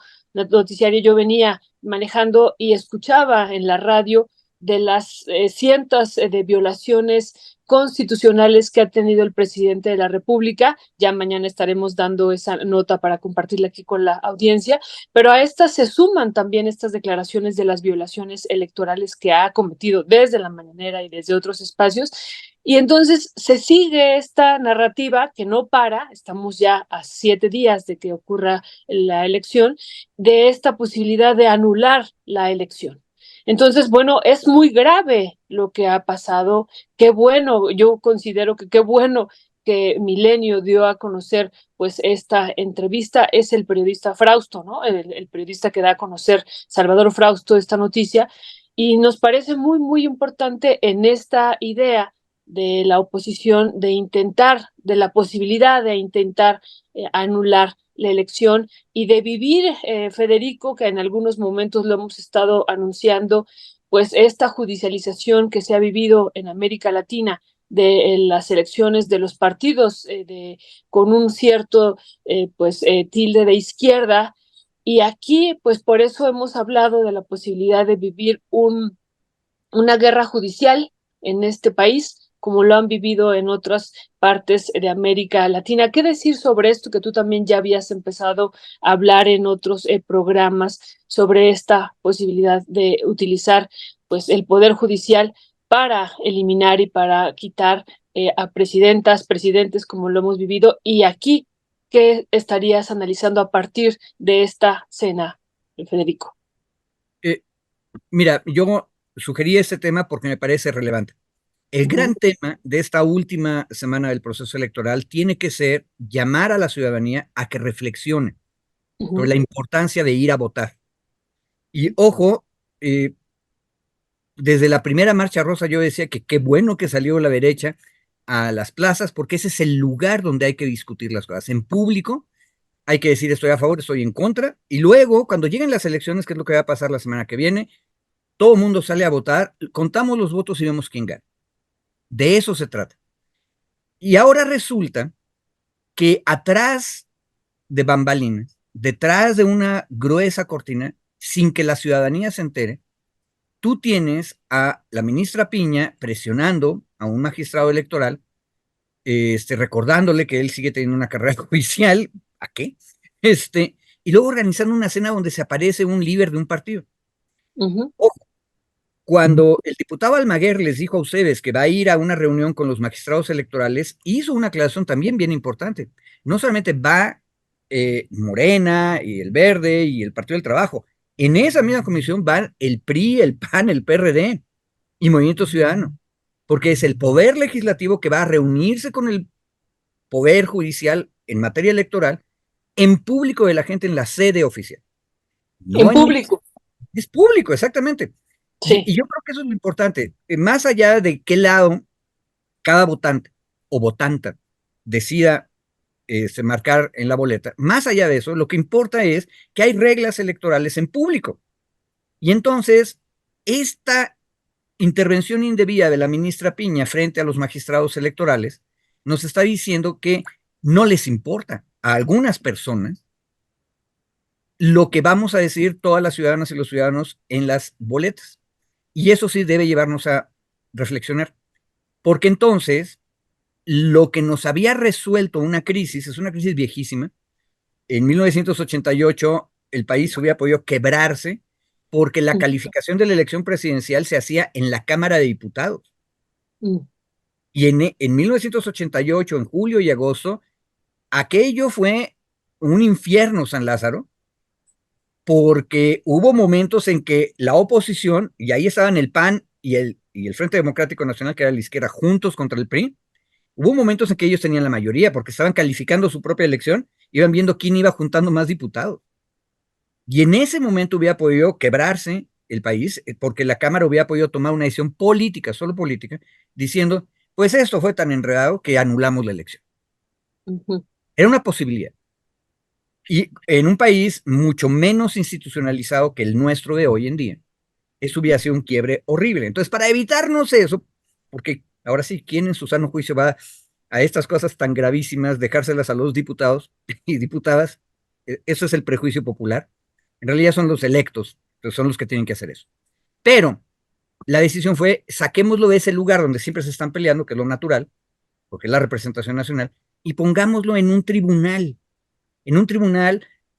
yo venía manejando y escuchaba en la radio de las cientos de violaciones constitucionales que ha tenido el presidente de la República. Ya mañana estaremos dando esa nota para compartirla aquí con la audiencia, pero a estas se suman también estas declaraciones de las violaciones electorales que ha cometido desde la mañanera y desde otros espacios. Y entonces se sigue esta narrativa que no para, estamos ya a 7 días de que ocurra la elección, de esta posibilidad de anular la elección. Entonces, bueno, es muy grave lo que ha pasado. Qué bueno, yo considero que qué bueno que Milenio dio a conocer pues esta entrevista, es el periodista Frausto, ¿no? El periodista que da a conocer, Salvador Frausto, esta noticia, y nos parece muy, muy importante en esta idea de la oposición de la posibilidad de intentar anular la elección y de vivir, Federico, que en algunos momentos lo hemos estado anunciando, pues esta judicialización que se ha vivido en América Latina de las elecciones de los partidos con un cierto tilde de izquierda. Y aquí, pues por eso hemos hablado de la posibilidad de vivir una guerra judicial en este país, como lo han vivido en otras partes de América Latina. ¿Qué decir sobre esto que tú también ya habías empezado a hablar en otros programas sobre esta posibilidad de utilizar pues el poder judicial para eliminar y para quitar a presidentas, presidentes como lo hemos vivido? Y aquí, ¿qué estarías analizando a partir de esta cena, Federico? Mira, yo sugerí este tema porque me parece relevante. El gran tema de esta última semana del proceso electoral tiene que ser llamar a la ciudadanía a que reflexione sobre la importancia de ir a votar. Y ojo, desde la primera marcha rosa yo decía que qué bueno que salió la derecha a las plazas, porque ese es el lugar donde hay que discutir las cosas. En público hay que decir estoy a favor, estoy en contra, y luego cuando lleguen las elecciones, que es lo que va a pasar la semana que viene, todo el mundo sale a votar, contamos los votos y vemos quién gana. De eso se trata. Y ahora resulta que atrás de bambalinas, detrás de una gruesa cortina, sin que la ciudadanía se entere, tú tienes a la ministra Piña presionando a un magistrado electoral, recordándole que él sigue teniendo una carrera judicial, ¿a qué? Y luego organizando una cena donde se aparece un líder de un partido. Ojo, cuando el diputado Almaguer les dijo a ustedes que va a ir a una reunión con los magistrados electorales, hizo una aclaración también bien importante. No solamente va Morena y el Verde y el Partido del Trabajo, en esa misma comisión van el PRI, el PAN, el PRD y Movimiento Ciudadano, porque es el poder legislativo que va a reunirse con el poder judicial en materia electoral en público de la gente en la sede oficial. No en público. Es público, exactamente. Sí. Y yo creo que eso es lo importante. Más allá de qué lado cada votante o votanta decida marcar en la boleta, más allá de eso, lo que importa es que hay reglas electorales en público. Y entonces, esta intervención indebida de la ministra Piña frente a los magistrados electorales nos está diciendo que no les importa a algunas personas lo que vamos a decir todas las ciudadanas y los ciudadanos en las boletas. Y eso sí debe llevarnos a reflexionar, porque entonces lo que nos había resuelto una crisis, es una crisis viejísima. En 1988 el país hubiera podido quebrarse porque la calificación de la elección presidencial se hacía en la Cámara de Diputados. Y en 1988, en julio y agosto, aquello fue un infierno, San Lázaro, porque hubo momentos en que la oposición, y ahí estaban el PAN y el Frente Democrático Nacional, que era la izquierda, juntos contra el PRI, hubo momentos en que ellos tenían la mayoría, porque estaban calificando su propia elección, iban viendo quién iba juntando más diputados. Y en ese momento hubiera podido quebrarse el país, porque la Cámara hubiera podido tomar una decisión política, solo política, diciendo, pues esto fue tan enredado que anulamos la elección. Era una posibilidad. Y en un país mucho menos institucionalizado que el nuestro de hoy en día, eso hubiera sido un quiebre horrible. Entonces, para evitarnos eso, porque ahora sí, ¿quién en su sano juicio va a estas cosas tan gravísimas, dejárselas a los diputados y diputadas? Eso es el prejuicio popular. En realidad son los electos, entonces son los que tienen que hacer eso. Pero la decisión fue, saquémoslo de ese lugar donde siempre se están peleando, que es lo natural, porque es la representación nacional, y pongámoslo en un tribunal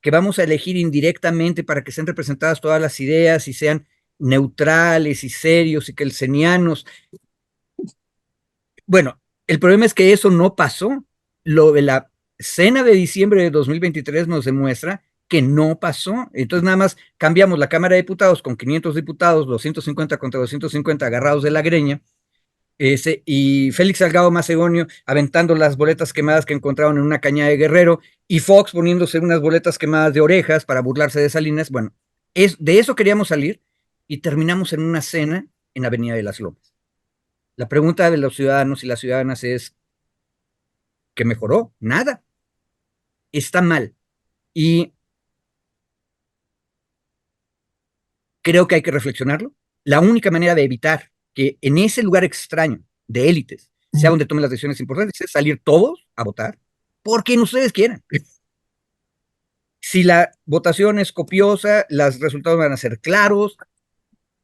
que vamos a elegir indirectamente para que sean representadas todas las ideas y sean neutrales y serios y kelsenianos. Bueno, el problema es que eso no pasó. Lo de la cena de diciembre de 2023 nos demuestra que no pasó. Entonces nada más cambiamos la Cámara de Diputados con 500 diputados, 250 contra 250 agarrados de la greña, y Félix Salgado Macedonio aventando las boletas quemadas que encontraron en una cañada de Guerrero, y Fox poniéndose unas boletas quemadas de orejas para burlarse de Salinas. Bueno, de eso queríamos salir y terminamos en una cena en Avenida de las Lomas. La pregunta de los ciudadanos y las ciudadanas es, ¿qué mejoró? Nada. Está mal. Y creo que hay que reflexionarlo. La única manera de evitar que en ese lugar extraño de élites sea donde tomen las decisiones importantes es salir todos a votar por quien ustedes quieran. Si la votación es copiosa, los resultados van a ser claros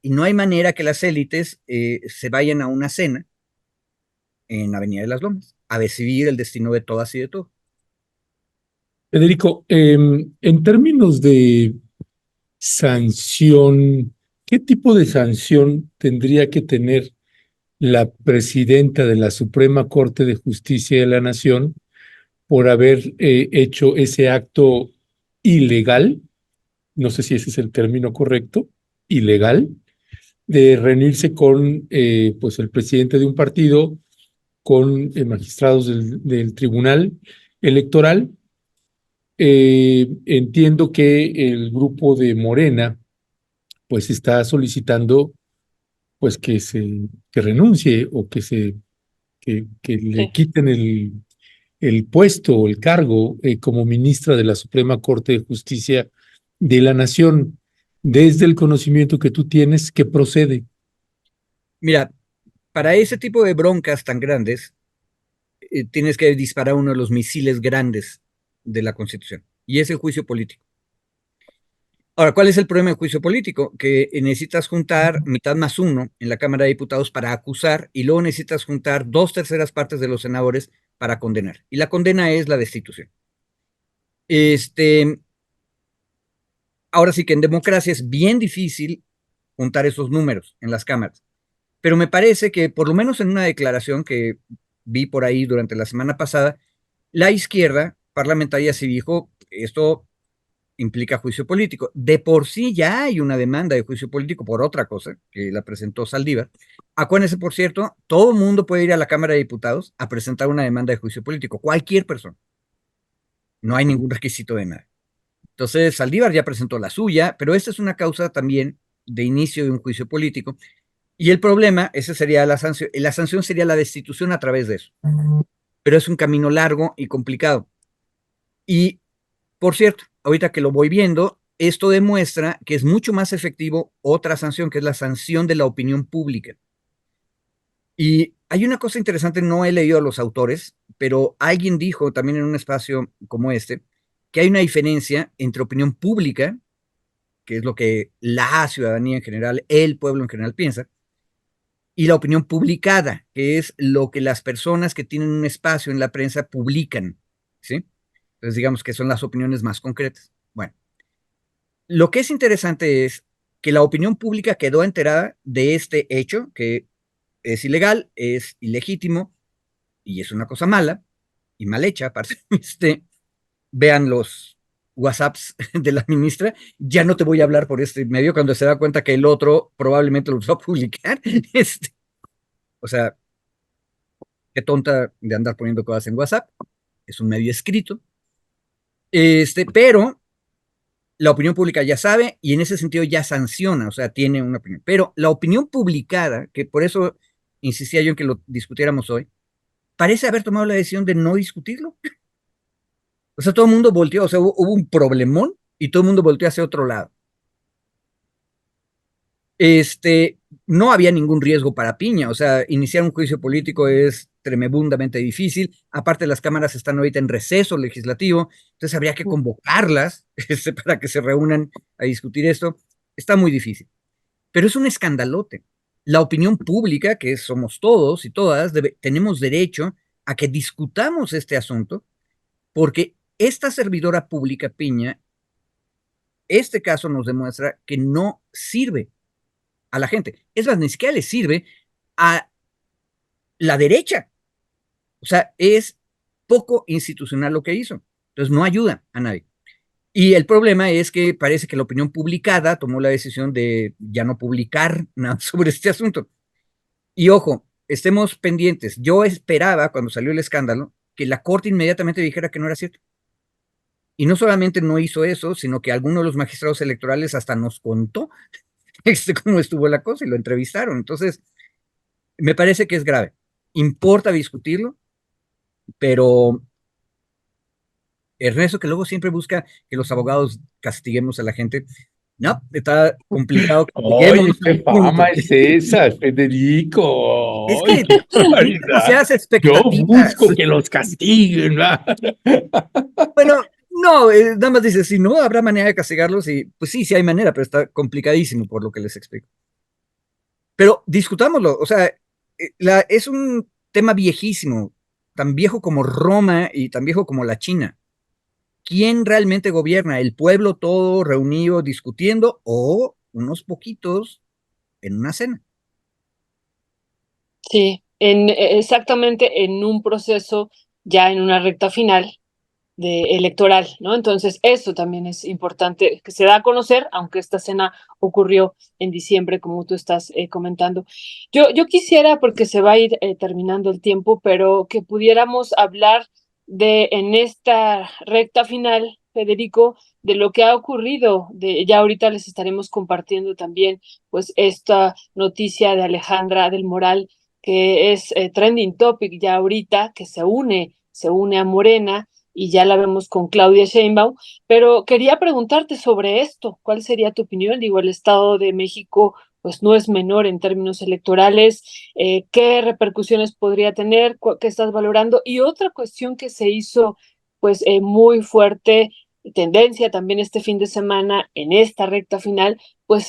y no hay manera que las élites se vayan a una cena en Avenida de las Lomas a decidir el destino de todas y de todo. Federico, en términos de sanción, ¿qué tipo de sanción tendría que tener la presidenta de la Suprema Corte de Justicia de la Nación por haber hecho ese acto ilegal? No sé si ese es el término correcto, ilegal, de reunirse con pues el presidente de un partido, con magistrados del Tribunal Electoral. Entiendo que el grupo de Morena pues está solicitando pues que renuncie o que le Sí. quiten el puesto o el cargo como ministra de la Suprema Corte de Justicia de la Nación. Desde el conocimiento que tú tienes, ¿qué procede? Mira, para ese tipo de broncas tan grandes, tienes que disparar uno de los misiles grandes de la Constitución, y es el juicio político. Ahora, ¿cuál es el problema del juicio político? Que necesitas juntar mitad más uno en la Cámara de Diputados para acusar y luego necesitas juntar 2/3 de los senadores para condenar. Y la condena es la destitución. Ahora sí que en democracia es bien difícil juntar esos números en las cámaras. Pero me parece que por lo menos en una declaración que vi por ahí durante la semana pasada, la izquierda parlamentaria sí dijo, esto implica juicio político. De por sí ya hay una demanda de juicio político por otra cosa, que la presentó Saldívar. Acuérdense, por cierto, todo el mundo puede ir a la Cámara de Diputados a presentar una demanda de juicio político, cualquier persona. No hay ningún requisito de nada. Entonces, Saldívar ya presentó la suya, pero esta es una causa también de inicio de un juicio político. Y el problema, esa sería la sanción sería la destitución a través de eso. Pero es un camino largo y complicado. Y, por cierto, ahorita que lo voy viendo, esto demuestra que es mucho más efectivo otra sanción, que es la sanción de la opinión pública. Y hay una cosa interesante, no he leído a los autores, pero alguien dijo también en un espacio como este, que hay una diferencia entre opinión pública, que es lo que la ciudadanía en general, el pueblo en general piensa, y la opinión publicada, que es lo que las personas que tienen un espacio en la prensa publican, ¿sí? Entonces digamos que son las opiniones más concretas. Bueno, lo que es interesante es que la opinión pública quedó enterada de este hecho, que es ilegal, es ilegítimo y es una cosa mala y mal hecha, aparte. Vean los WhatsApps de la ministra, ya no te voy a hablar por este medio cuando se da cuenta que el otro probablemente lo va a publicar. O sea, qué tonta de andar poniendo cosas en WhatsApp. Es un medio escrito. Pero la opinión pública ya sabe y en ese sentido ya sanciona, o sea, tiene una opinión. Pero la opinión publicada, que por eso insistía yo en que lo discutiéramos hoy, parece haber tomado la decisión de no discutirlo. O sea, todo el mundo volteó, o sea, hubo un problemón y todo el mundo volteó hacia otro lado. No había ningún riesgo para Piña, o sea, iniciar un juicio político es tremendamente difícil, aparte las cámaras están ahorita en receso legislativo, entonces habría que convocarlas para que se reúnan a discutir esto, está muy difícil, pero es un escandalote. La opinión pública, que somos todos y todas, tenemos derecho a que discutamos este asunto, porque esta servidora pública, Piña, este caso nos demuestra que no sirve a la gente. Es más, ni siquiera le sirve a la derecha. O sea, es poco institucional lo que hizo. Entonces, no ayuda a nadie. Y el problema es que parece que la opinión publicada tomó la decisión de ya no publicar nada sobre este asunto. Y ojo, estemos pendientes. Yo esperaba, cuando salió el escándalo, que la Corte inmediatamente dijera que no era cierto. Y no solamente no hizo eso, sino que alguno de los magistrados electorales hasta nos contó cómo estuvo la cosa y lo entrevistaron. Entonces, Me parece que es grave. Importa discutirlo, pero Ernesto, que luego siempre busca que los abogados castiguemos a la gente, no, está complicado que lleguemos Oye, qué al fama punto. es esa, Es Federico. que Oye, qué mira cómo se barbaridad. hace Yo expectativas. busco que los castiguen, ¿verdad? Bueno, no, nada más dice, si no, habrá manera de castigarlos y pues sí, sí hay manera, pero está complicadísimo por lo que les explico. Pero discutámoslo, o sea, es un tema viejísimo, tan viejo como Roma y tan viejo como la China. ¿Quién realmente gobierna? ¿El pueblo todo reunido discutiendo o unos poquitos en una cena? Sí, exactamente en un proceso ya en una recta final electoral, ¿no? Entonces, eso también es importante que se da a conocer, aunque esta cena ocurrió en diciembre, como tú estás comentando. Yo quisiera, porque se va a ir terminando el tiempo, pero que pudiéramos hablar en esta recta final, Federico, de lo que ha ocurrido. Ya ahorita les estaremos compartiendo también, pues, esta noticia de Alejandra del Moral, que es trending topic ya ahorita, que se une a Morena y ya la vemos con Claudia Sheinbaum, pero quería preguntarte sobre esto, ¿cuál sería tu opinión? Digo, el Estado de México pues no es menor en términos electorales, ¿qué repercusiones podría tener? ¿Qué estás valorando? Y otra cuestión que se hizo pues muy fuerte, tendencia también este fin de semana en esta recta final, pues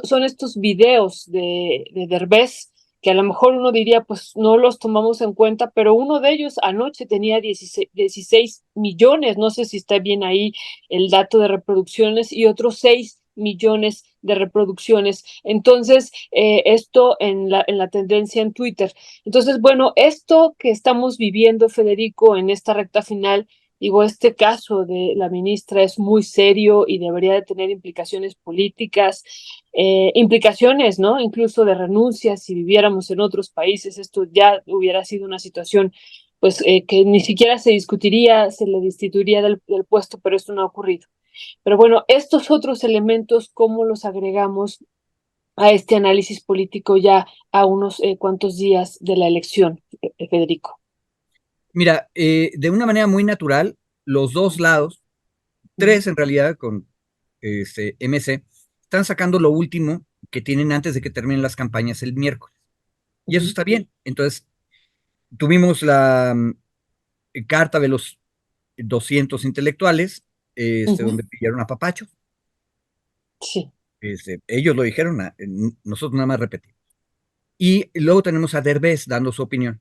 son estos videos de Derbez, que a lo mejor uno diría, pues no los tomamos en cuenta, pero uno de ellos anoche tenía 16 millones, no sé si está bien ahí el dato de reproducciones, y otros 6 millones de reproducciones. Entonces, esto en la tendencia en Twitter. Entonces, bueno, esto que estamos viviendo, Federico, en esta recta final, digo, este caso de la ministra es muy serio y debería de tener implicaciones políticas, implicaciones, ¿no? Incluso de renuncias, si viviéramos en otros países, esto ya hubiera sido una situación, pues, que ni siquiera se discutiría, se le destituiría del puesto, pero esto no ha ocurrido. Pero bueno, estos otros elementos, ¿cómo los agregamos a este análisis político ya a unos cuantos días de la elección, Federico? Mira, de una manera muy natural, los dos lados, tres en realidad con MC, están sacando lo último que tienen antes de que terminen las campañas el miércoles. Y eso Uh-huh. está bien. Entonces, tuvimos la carta de los 200 intelectuales, Uh-huh. donde pillaron a Papacho. Sí. Ellos lo dijeron, nosotros nada más repetimos. Y luego tenemos a Derbez dando su opinión.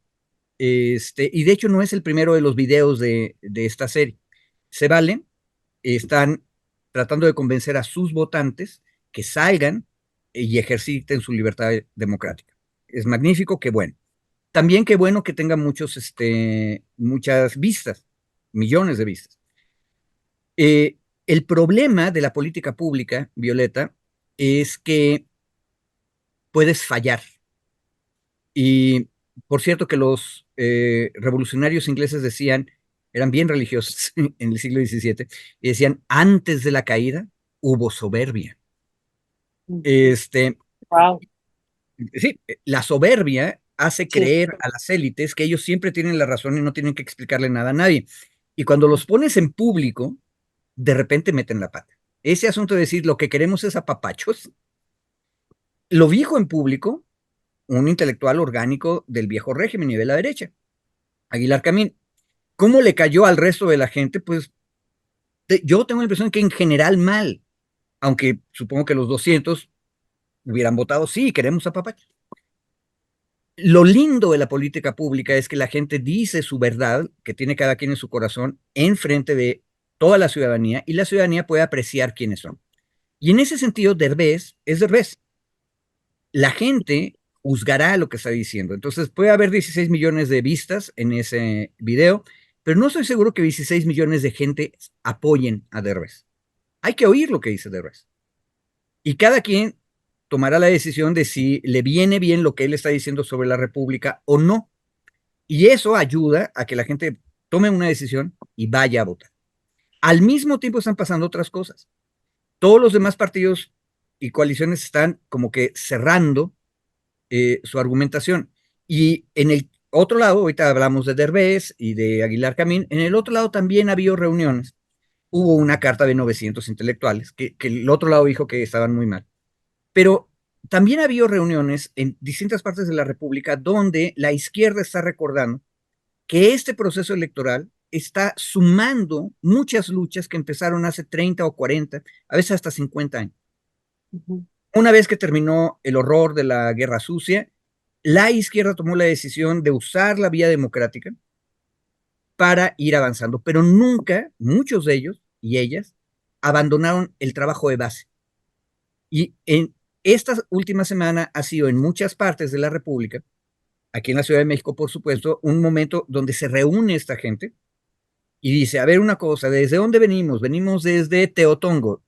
Y de hecho no es el primero de los videos de esta serie. Se valen, están tratando de convencer a sus votantes que salgan y ejerciten su libertad democrática. Es magnífico, qué bueno. También qué bueno que tenga muchas vistas, millones de vistas. Eh, el problema de la política pública, Violeta, es que puedes fallar. Y por cierto que los revolucionarios ingleses decían, eran bien religiosos en el siglo XVII, y decían, antes de la caída hubo soberbia. Este, Wow. sí, la soberbia hace Sí. creer a las élites que ellos siempre tienen la razón y no tienen que explicarle nada a nadie. Y cuando los pones en público, de repente meten la pata. Ese asunto de decir lo que queremos es apapachos, lo dijo en público un intelectual orgánico del viejo régimen y de la derecha, Aguilar Camín. ¿Cómo le cayó al resto de la gente? Pues yo tengo la impresión que en general mal, aunque supongo que los 200 hubieran votado sí, queremos a Papacho. Lo lindo de la política pública es que la gente dice su verdad, que tiene cada quien en su corazón, en frente de toda la ciudadanía, y la ciudadanía puede apreciar quiénes son. Y en ese sentido, Derbez es Derbez. La gente juzgará lo que está diciendo. Entonces puede haber 16 millones de vistas en ese video, pero no estoy seguro que 16 millones de gente apoyen a Derbez. Hay que oír lo que dice Derbez. Y cada quien tomará la decisión de si le viene bien lo que él está diciendo sobre la República o no. Y eso ayuda a que la gente tome una decisión y vaya a votar. Al mismo tiempo están pasando otras cosas. Todos los demás partidos y coaliciones están como que cerrando su argumentación. Y en el otro lado, ahorita hablamos de Derbez y de Aguilar Camín, en el otro lado también ha habido reuniones. Hubo una carta de 900 intelectuales, que el otro lado dijo que estaban muy mal. Pero también ha habido reuniones en distintas partes de la República donde la izquierda está recordando que este proceso electoral está sumando muchas luchas que empezaron hace 30 o 40, a veces hasta 50 años. Una vez que terminó el horror de la Guerra Sucia, la izquierda tomó la decisión de usar la vía democrática para ir avanzando, pero nunca, muchos de ellos y ellas, abandonaron el trabajo de base. Y en esta última semana ha sido en muchas partes de la República, aquí en la Ciudad de México, por supuesto, un momento donde se reúne esta gente y dice, a ver una cosa, ¿desde dónde venimos? Venimos desde Teotongo,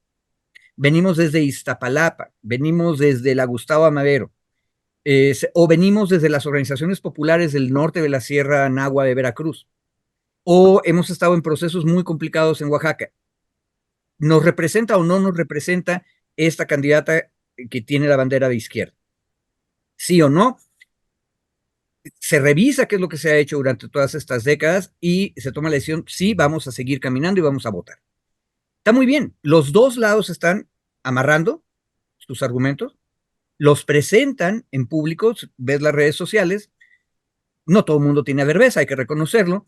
venimos desde Iztapalapa, venimos desde la Gustavo Amadero, o venimos desde las organizaciones populares del norte de la Sierra Nahua de Veracruz, o hemos estado en procesos muy complicados en Oaxaca. ¿Nos representa o no nos representa esta candidata que tiene la bandera de izquierda? ¿Sí o no? Se revisa qué es lo que se ha hecho durante todas estas décadas y se toma la decisión, sí, vamos a seguir caminando y vamos a votar. Está muy bien, los dos lados están amarrando sus argumentos, los presentan en público, ves las redes sociales, no todo el mundo tiene vergüenza, hay que reconocerlo,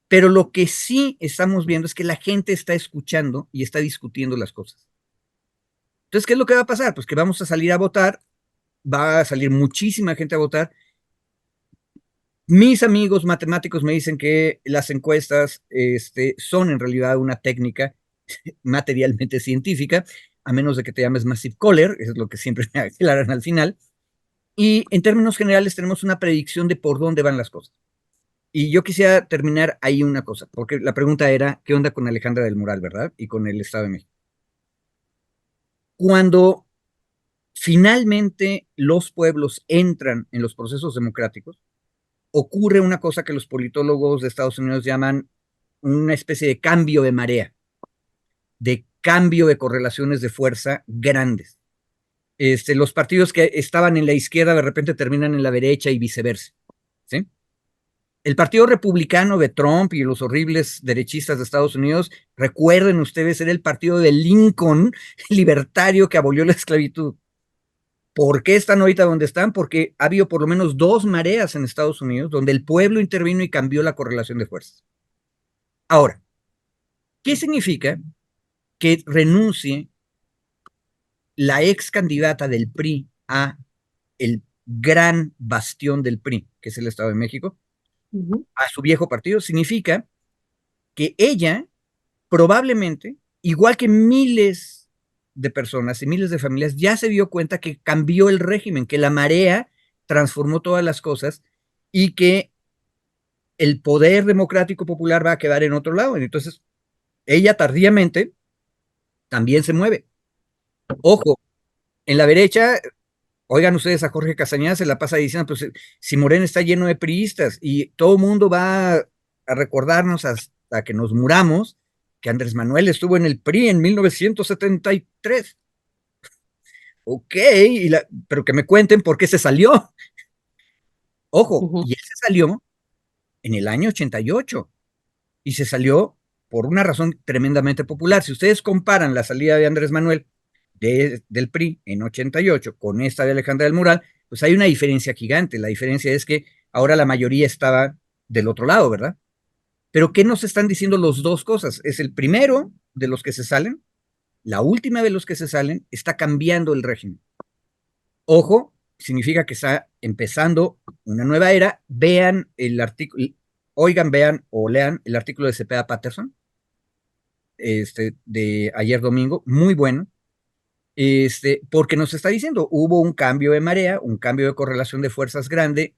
pero lo que sí estamos viendo es que la gente está escuchando y está discutiendo las cosas. Entonces, ¿qué es lo que va a pasar? Pues que vamos a salir a votar, va a salir muchísima gente a votar. Mis amigos matemáticos me dicen que las encuestas son en realidad una técnica materialmente científica, a menos de que te llames Massive Caller, es lo que siempre me aclaran al final. Y en términos generales tenemos una predicción de por dónde van las cosas. Y yo quisiera terminar ahí una cosa, porque la pregunta era, ¿qué onda con Alejandra del Moral, verdad? Y con el Estado de México. Cuando finalmente los pueblos entran en los procesos democráticos, ocurre una cosa que los politólogos de Estados Unidos llaman una especie de cambio de marea, de cambio de correlaciones de fuerza grandes. Los partidos que estaban en la izquierda de repente terminan en la derecha y viceversa. ¿Sí? El Partido Republicano de Trump y los horribles derechistas de Estados Unidos, recuerden ustedes, era el partido de Lincoln, libertario que abolió la esclavitud. ¿Por qué están ahorita donde están? Porque ha habido por lo menos dos mareas en Estados Unidos donde el pueblo intervino y cambió la correlación de fuerzas. Ahora, ¿qué significa que renuncie la ex candidata del PRI a el gran bastión del PRI, que es el Estado de México, a su viejo partido? Significa que ella probablemente, igual que miles de personas y miles de familias, ya se dio cuenta que cambió el régimen, que la marea transformó todas las cosas y que el poder democrático popular va a quedar en otro lado. Entonces, ella tardíamente también se mueve. Ojo, en la derecha, oigan ustedes a Jorge Castañeda, se la pasa diciendo, pues si Morena está lleno de priistas y todo el mundo va a recordarnos hasta que nos muramos que Andrés Manuel estuvo en el PRI en 1973. Ok, pero que me cuenten por qué se salió. Ojo, y él se salió en el año 88 y se salió por una razón tremendamente popular. Si ustedes comparan la salida de Andrés Manuel del PRI en 88 con esta de Alejandra del Moral, pues hay una diferencia gigante. La diferencia es que ahora la mayoría estaba del otro lado, ¿verdad? Pero ¿qué nos están diciendo los dos cosas? Es el primero de los que se salen, la última de los que se salen, está cambiando el régimen. Ojo, significa que está empezando una nueva era. Vean el artículo, oigan, vean o lean el artículo de Cepeda Patterson, de ayer domingo, muy bueno, porque nos está diciendo, hubo un cambio de marea, un cambio de correlación de fuerzas grande,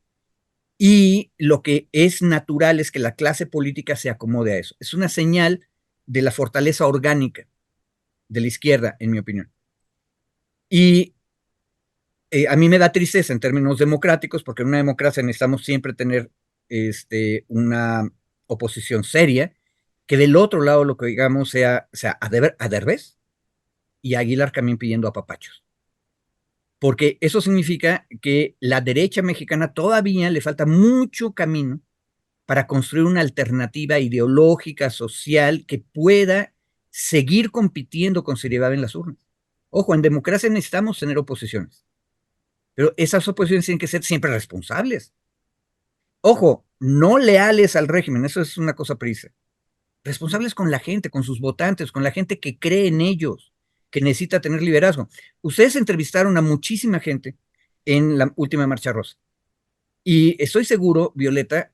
y lo que es natural es que la clase política se acomode a eso. Es una señal de la fortaleza orgánica de la izquierda, en mi opinión. Y a mí me da tristeza en términos democráticos, porque en una democracia necesitamos siempre tener una oposición seria, que del otro lado lo que digamos sea a Derbez y a Aguilar Camín pidiendo apapachos. porque eso significa que la derecha mexicana todavía le falta mucho camino para construir una alternativa ideológica, social, que pueda seguir compitiendo con seriedad en las urnas. Ojo, en democracia necesitamos tener oposiciones, pero esas oposiciones tienen que ser siempre responsables. Ojo, no leales al régimen, eso es una cosa prisa. Responsables con la gente, con sus votantes, con la gente que cree en ellos, que necesita tener liderazgo. Ustedes entrevistaron a muchísima gente en la última Marcha Rosa. Y estoy seguro, Violeta,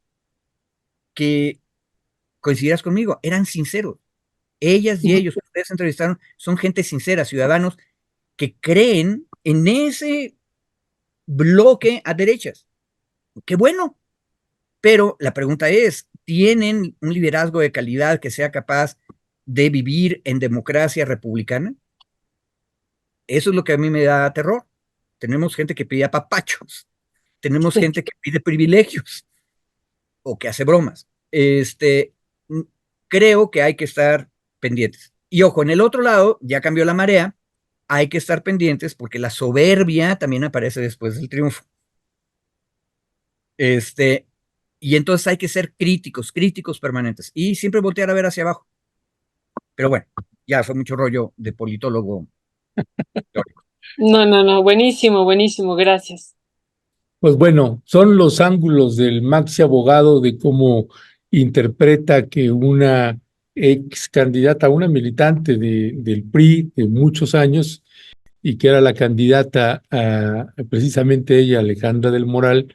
que coincidirás conmigo, eran sinceros. Ellas y ellos que ustedes entrevistaron son gente sincera, ciudadanos que creen en ese bloque a derechas. Qué bueno. Pero la pregunta es, ¿tienen un liderazgo de calidad que sea capaz de vivir en democracia republicana? Eso es lo que a mí me da terror. Tenemos gente que pide apapachos, tenemos gente que pide privilegios o que hace bromas. Creo que hay que estar pendientes. Y ojo, en el otro lado, ya cambió la marea, hay que estar pendientes porque la soberbia también aparece después del triunfo. Y entonces hay que ser críticos, críticos permanentes y siempre voltear a ver hacia abajo. Pero bueno, ya fue mucho rollo de politólogo teórico. No, no, no, buenísimo, buenísimo, gracias. Pues bueno, son los ángulos del maxi abogado de cómo interpreta que una ex candidata, una militante del PRI de muchos años y que era la candidata precisamente ella, Alejandra del Moral,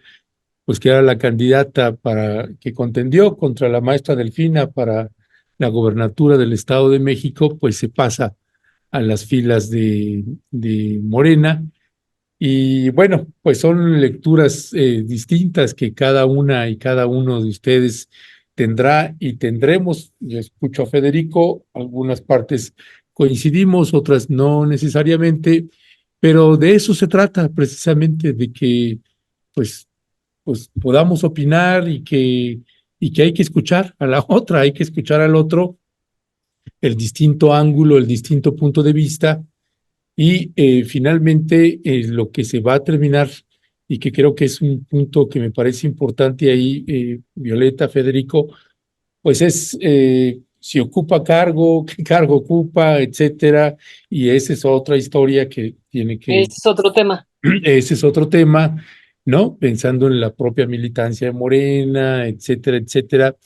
pues que era la candidata para que contendió contra la maestra Delfina para la gobernatura del Estado de México, pues se pasa a las filas de Morena. Y bueno, pues son lecturas distintas que cada una y cada uno de ustedes tendrá y tendremos. Yo escucho a Federico, algunas partes coincidimos, otras no necesariamente, pero de eso se trata precisamente, de que pues, pues podamos opinar y que hay que escuchar a la otra, hay que escuchar al otro, el distinto ángulo, el distinto punto de vista y finalmente, lo que se va a terminar, y que creo que es un punto que me parece importante ahí, Violeta, Federico, pues es si ocupa cargo, qué cargo ocupa, etcétera, y esa es otra historia que tiene que, Ese es otro tema. ese es otro tema, ¿no? Pensando en la propia militancia de Morena, etcétera, etcétera.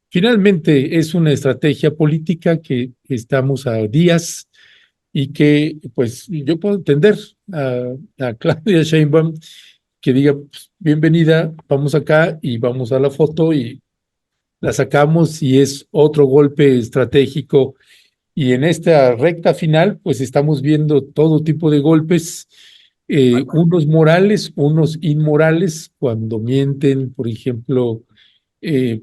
Finalmente, es una estrategia política que estamos a días y que pues yo puedo entender a Claudia Sheinbaum que diga, pues, bienvenida, vamos acá y vamos a la foto y la sacamos y es otro golpe estratégico. Y en esta recta final, pues estamos viendo todo tipo de golpes, unos morales, unos inmorales, cuando mienten, por ejemplo,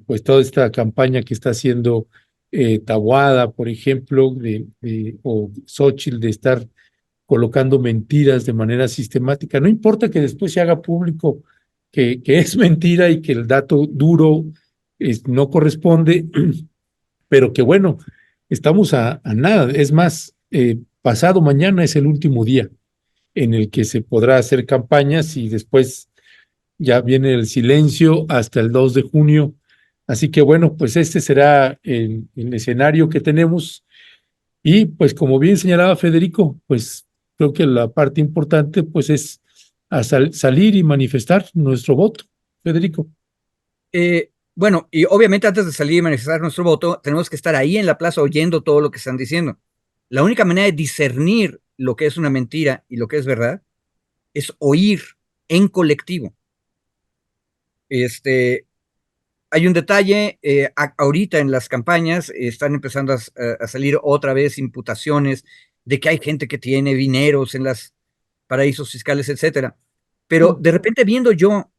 pues toda esta campaña que está haciendo Taboada, por ejemplo, o Xóchitl, de estar colocando mentiras de manera sistemática. No importa que después se haga público que es mentira y que el dato duro no corresponde, pero que bueno, estamos a nada. Es más, pasado mañana es el último día en el que se podrá hacer campañas y después ya viene el silencio hasta el 2 de junio. Así que bueno, pues este será el escenario que tenemos. Y pues como bien señalaba Federico, pues creo que la parte importante pues es salir y manifestar nuestro voto, Federico. Bueno, y obviamente antes de salir y manifestar nuestro voto, tenemos que estar ahí en la plaza oyendo todo lo que están diciendo. La única manera de discernir lo que es una mentira y lo que es verdad es oír en colectivo. Hay un detalle, ahorita en las campañas están empezando a salir otra vez imputaciones de que hay gente que tiene dineros en los paraísos fiscales, etcétera. Pero de repente viendo yo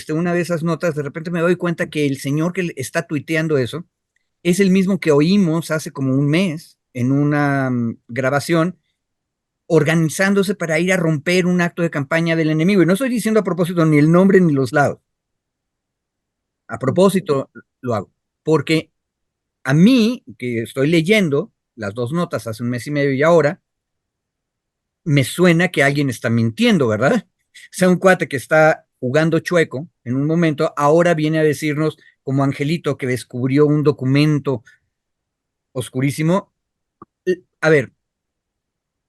una de esas notas, de repente me doy cuenta que el señor que está tuiteando eso es el mismo que oímos hace como un mes en una grabación organizándose para ir a romper un acto de campaña del enemigo. Y no estoy diciendo a propósito ni el nombre ni los lados. A propósito lo hago. Porque a mí, que estoy leyendo las dos notas hace un mes y medio y ahora, me suena que alguien está mintiendo, ¿verdad? O sea, un cuate que está jugando chueco en un momento, ahora viene a decirnos, como Angelito que descubrió un documento oscurísimo. A ver,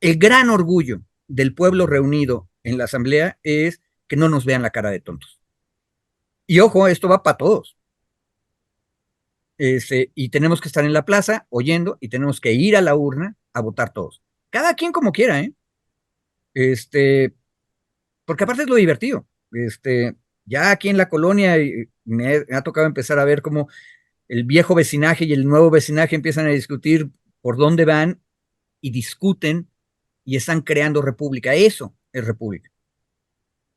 el gran orgullo del pueblo reunido en la asamblea es que no nos vean la cara de tontos. Y ojo, esto va para todos. Y tenemos que estar en la plaza oyendo y tenemos que ir a la urna a votar todos. Cada quien como quiera, ¿eh? Porque aparte es lo divertido. Ya aquí en la colonia me ha tocado empezar a ver cómo el viejo vecinaje y el nuevo vecinaje empiezan a discutir por dónde van y discuten y están creando república. Eso es república.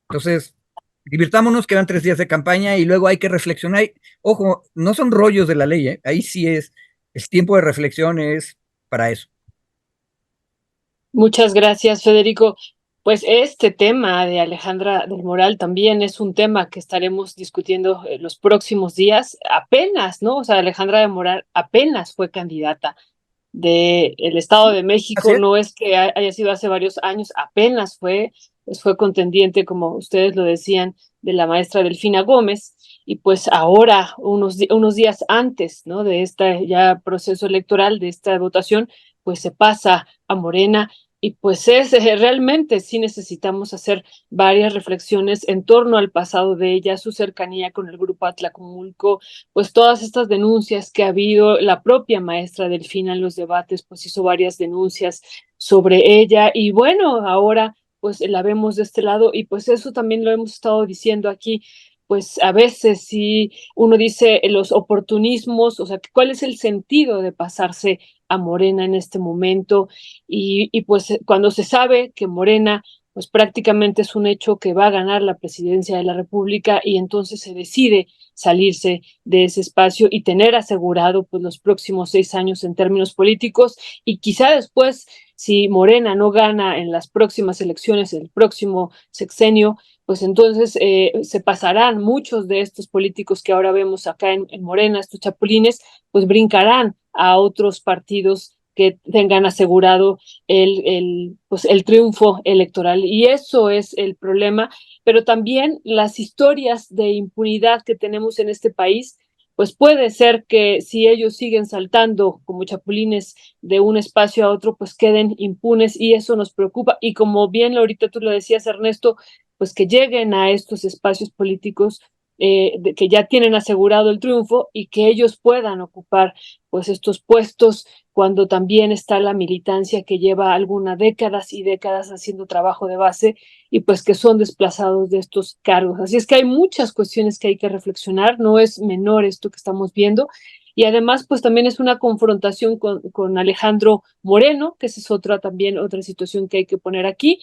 Entonces, divirtámonos, quedan 3 días de campaña y luego hay que reflexionar. Ojo, no son rollos de la ley, ¿eh? Ahí sí es tiempo de reflexión, es para eso. Muchas gracias, Federico. Pues este tema de Alejandra del Moral también es un tema que estaremos discutiendo los próximos días. Apenas, ¿no? O sea, Alejandra del Moral apenas fue candidata del Estado de Así México, es. no es que haya sido hace varios años, apenas fue, pues fue contendiente, como ustedes lo decían, de la maestra Delfina Gómez, y pues ahora, unos días antes, ¿no? De este ya proceso electoral, de esta votación, pues se pasa a Morena. Y pues realmente sí necesitamos hacer varias reflexiones en torno al pasado de ella, su cercanía con el grupo Atlacomulco, pues todas estas denuncias que ha habido, la propia maestra Delfina en los debates, pues hizo varias denuncias sobre ella y bueno, ahora pues la vemos de este lado y pues eso también lo hemos estado diciendo aquí, pues a veces si uno dice los oportunismos, o sea, ¿cuál es el sentido de pasarse a Morena en este momento? Y pues cuando se sabe que Morena pues prácticamente es un hecho que va a ganar la presidencia de la República y entonces se decide salirse de ese espacio y tener asegurado pues los próximos 6 años en términos políticos y quizá después, si Morena no gana en las próximas elecciones, el próximo sexenio, pues entonces se pasarán muchos de estos políticos que ahora vemos acá en Morena, estos chapulines, pues brincarán a otros partidos que tengan asegurado pues el triunfo electoral. Y eso es el problema, pero también las historias de impunidad que tenemos en este país, pues puede ser que si ellos siguen saltando como chapulines de un espacio a otro, pues queden impunes y eso nos preocupa. Y como bien ahorita tú lo decías, Ernesto, pues que lleguen a estos espacios políticos que ya tienen asegurado el triunfo y que ellos puedan ocupar pues estos puestos cuando también está la militancia que lleva algunas décadas y décadas haciendo trabajo de base y pues que son desplazados de estos cargos. Así es que hay muchas cuestiones que hay que reflexionar, no es menor esto que estamos viendo. Y además, pues también es una confrontación con Alejandro Moreno, que esa es también otra situación que hay que poner aquí.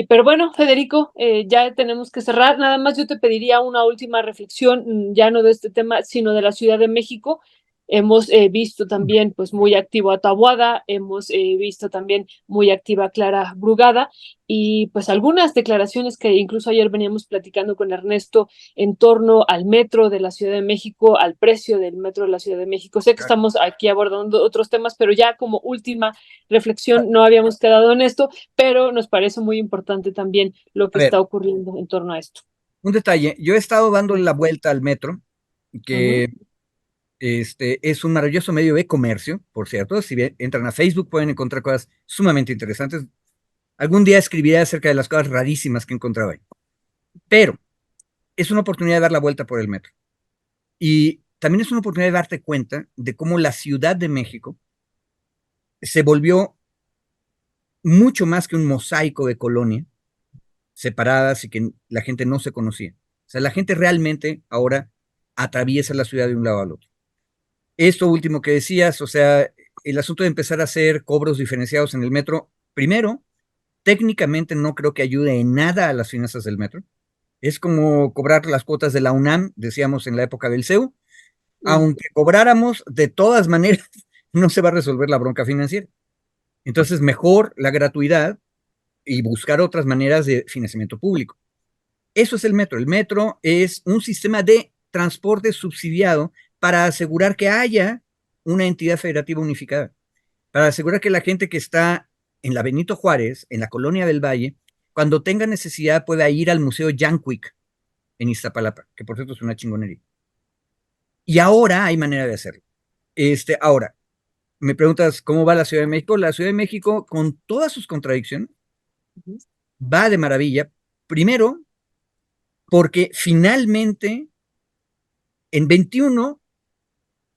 Pero bueno, Federico, ya tenemos que cerrar. Nada más yo te pediría una última reflexión, ya no de este tema, sino de la Ciudad de México. Hemos visto también pues muy activo a Taboada, hemos visto también muy activa a Clara Brugada y pues algunas declaraciones que incluso ayer veníamos platicando con Ernesto en torno al metro de la Ciudad de México, al precio del metro de la Ciudad de México. Sé que estamos aquí abordando otros temas, pero ya como última reflexión no habíamos quedado en esto, pero nos parece muy importante también lo que A ver, está ocurriendo en torno a esto. un detalle. Yo he estado dando la vuelta al metro, Uh -huh. que es un maravilloso medio de comercio, por cierto. Si entran a Facebook pueden encontrar cosas sumamente interesantes. Algún día escribiré acerca de las cosas rarísimas que encontraba ahí. Pero es una oportunidad de dar la vuelta por el metro. Y también es una oportunidad de darte cuenta de cómo la Ciudad de México se volvió mucho más que un mosaico de colonia separadas y que la gente no se conocía. O sea, la gente realmente ahora atraviesa la ciudad de un lado al otro. Esto último que decías, o sea, el asunto de empezar a hacer cobros diferenciados en el metro, primero, técnicamente no creo que ayude en nada a las finanzas del metro. Es como cobrar las cuotas de la UNAM, decíamos en la época del CEU. Aunque cobráramos, de todas maneras, no se va a resolver la bronca financiera. Entonces, mejor la gratuidad y buscar otras maneras de financiamiento público. Eso es el metro. El metro es un sistema de transporte subsidiado para asegurar que haya una entidad federativa unificada, para asegurar que la gente que está en la Benito Juárez, en la Colonia del Valle, cuando tenga necesidad pueda ir al Museo Yanquic en Iztapalapa, que por cierto es una chingonería. Y ahora hay manera de hacerlo. Ahora, me preguntas cómo va la Ciudad de México. La Ciudad de México, con todas sus contradicciones, va de maravilla. Primero, porque finalmente, en 21,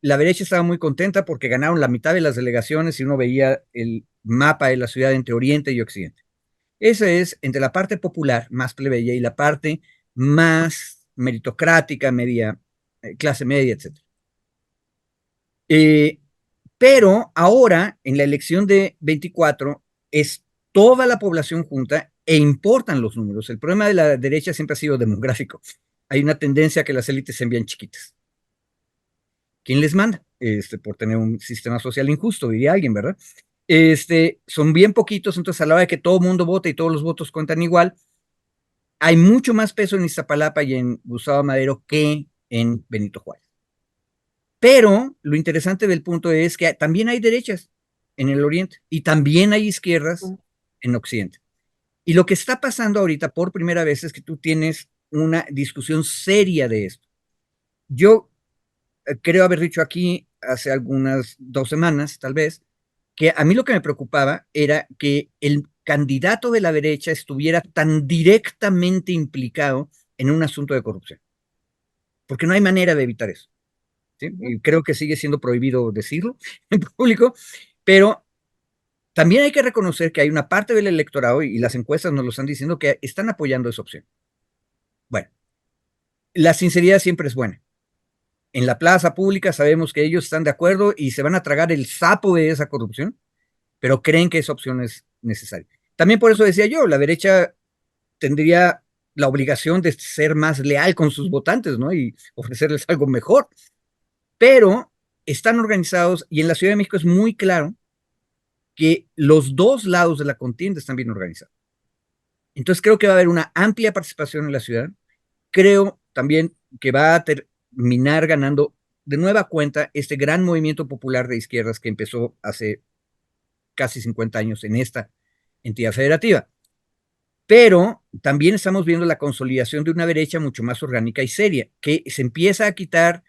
la derecha estaba muy contenta porque ganaron la mitad de las delegaciones y uno veía el mapa de la ciudad entre Oriente y Occidente. Esa es entre la parte popular, más plebeya, y la parte más meritocrática, media, clase media, etc. Pero ahora, en la elección de 24, es toda la población junta e importan los números. El problema de la derecha siempre ha sido demográfico. Hay una tendencia a que las élites se envían chiquitas. ¿Quién les manda? Por tener un sistema social injusto, diría alguien, ¿verdad? Son bien poquitos, entonces a la hora de que todo el mundo vote y todos los votos cuentan igual, hay mucho más peso en Iztapalapa y en Gustavo Madero que en Benito Juárez. Pero lo interesante del punto es que también hay derechas en el Oriente y también hay izquierdas en Occidente. Y lo que está pasando ahorita por primera vez es que tú tienes una discusión seria de esto. Yo creo haber dicho aquí hace algunas 2 semanas, tal vez, que a mí lo que me preocupaba era que el candidato de la derecha estuviera tan directamente implicado en un asunto de corrupción. Porque no hay manera de evitar eso. ¿Sí? Y creo que sigue siendo prohibido decirlo en público, pero también hay que reconocer que hay una parte del electorado, y las encuestas nos lo están diciendo, que están apoyando esa opción. Bueno, la sinceridad siempre es buena. En la plaza pública sabemos que ellos están de acuerdo y se van a tragar el sapo de esa corrupción, pero creen que esa opción es necesaria. También por eso decía yo, la derecha tendría la obligación de ser más leal con sus votantes, ¿no? Y ofrecerles algo mejor. Pero están organizados y en la Ciudad de México es muy claro que los dos lados de la contienda están bien organizados. Entonces creo que va a haber una amplia participación en la ciudad. Creo también que va a terminar ganando de nueva cuenta este gran movimiento popular de izquierdas que empezó hace casi 50 años en esta entidad federativa. Pero también estamos viendo la consolidación de una derecha mucho más orgánica y seria, que se empieza a quitar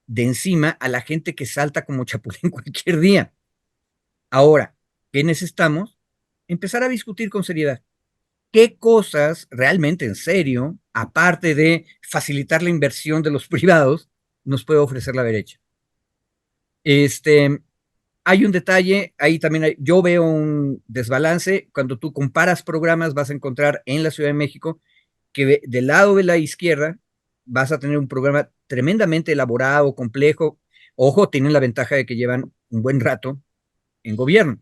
de encima a la gente que salta como chapulín cualquier día. Ahora, ¿qué necesitamos? Empezar a discutir con seriedad. ¿Qué cosas realmente en serio, aparte de facilitar la inversión de los privados, nos puede ofrecer la derecha? Hay un detalle, ahí también yo veo un desbalance. Cuando tú comparas programas, vas a encontrar en la Ciudad de México que del lado de la izquierda vas a tener un programa tremendamente elaborado, complejo. Ojo, tienen la ventaja de que llevan un buen rato en gobierno.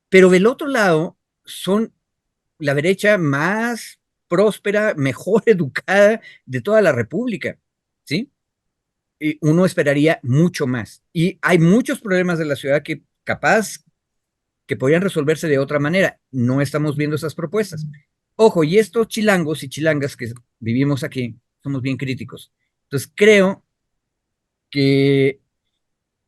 Pero del otro lado son la derecha más próspera, mejor educada de toda la República, ¿sí? Y uno esperaría mucho más. Y hay muchos problemas de la ciudad que capaz que podrían resolverse de otra manera. No estamos viendo esas propuestas. Ojo, y estos chilangos y chilangas que vivimos aquí, somos bien críticos. Entonces creo que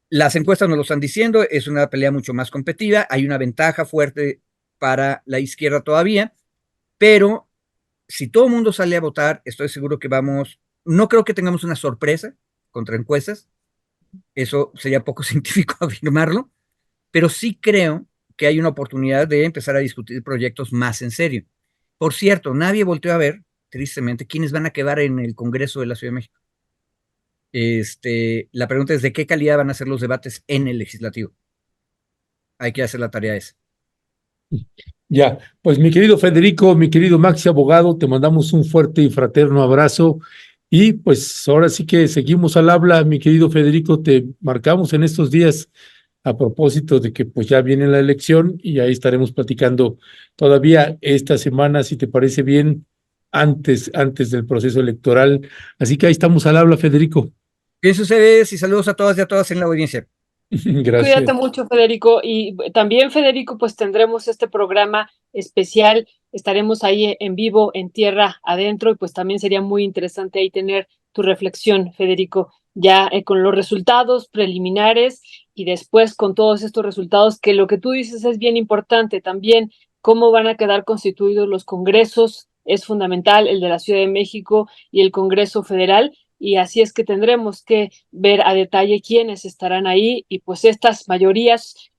las encuestas nos lo están diciendo, es una pelea mucho más competitiva, hay una ventaja fuerte para la izquierda todavía, pero si todo el mundo sale a votar, estoy seguro que no creo que tengamos una sorpresa contra encuestas, eso sería poco científico afirmarlo, pero sí creo que hay una oportunidad de empezar a discutir proyectos más en serio. Por cierto, nadie volteó a ver, tristemente, quiénes van a quedar en el Congreso de la Ciudad de México. La pregunta es de qué calidad van a ser los debates en el legislativo. Hay que hacer la tarea esa. Ya, pues mi querido Federico, mi querido Maxi Abogado, te mandamos un fuerte y fraterno abrazo y pues ahora sí que seguimos al habla, mi querido Federico, te marcamos en estos días a propósito de que pues ya viene la elección y ahí estaremos platicando todavía esta semana, si te parece bien, antes del proceso electoral. Así que ahí estamos al habla, Federico. Bien sucede y saludos a todas y a todas en la audiencia. Gracias. Cuídate mucho, Federico. Y también, Federico, pues tendremos este programa especial. Estaremos ahí en vivo, en tierra adentro, y pues también sería muy interesante ahí tener tu reflexión, Federico, ya con los resultados preliminares y después con todos estos resultados, que lo que tú dices es bien importante también, cómo van a quedar constituidos los congresos, es fundamental, el de la Ciudad de México y el Congreso Federal, y así es que tendremos que ver a detalle quiénes estarán ahí y pues estas mayorías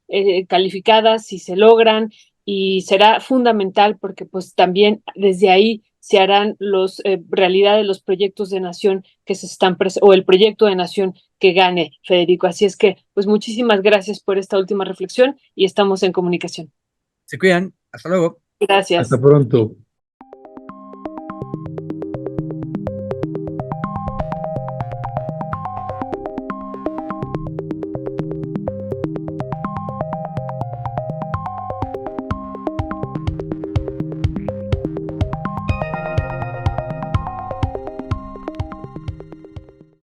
calificadas, si se logran, y será fundamental porque pues también desde ahí se harán los realidad de los proyectos de nación que se están o el proyecto de nación que gane, Federico. Así es que pues muchísimas gracias por esta última reflexión y estamos en comunicación. Se cuidan. Hasta luego. Gracias. Hasta pronto.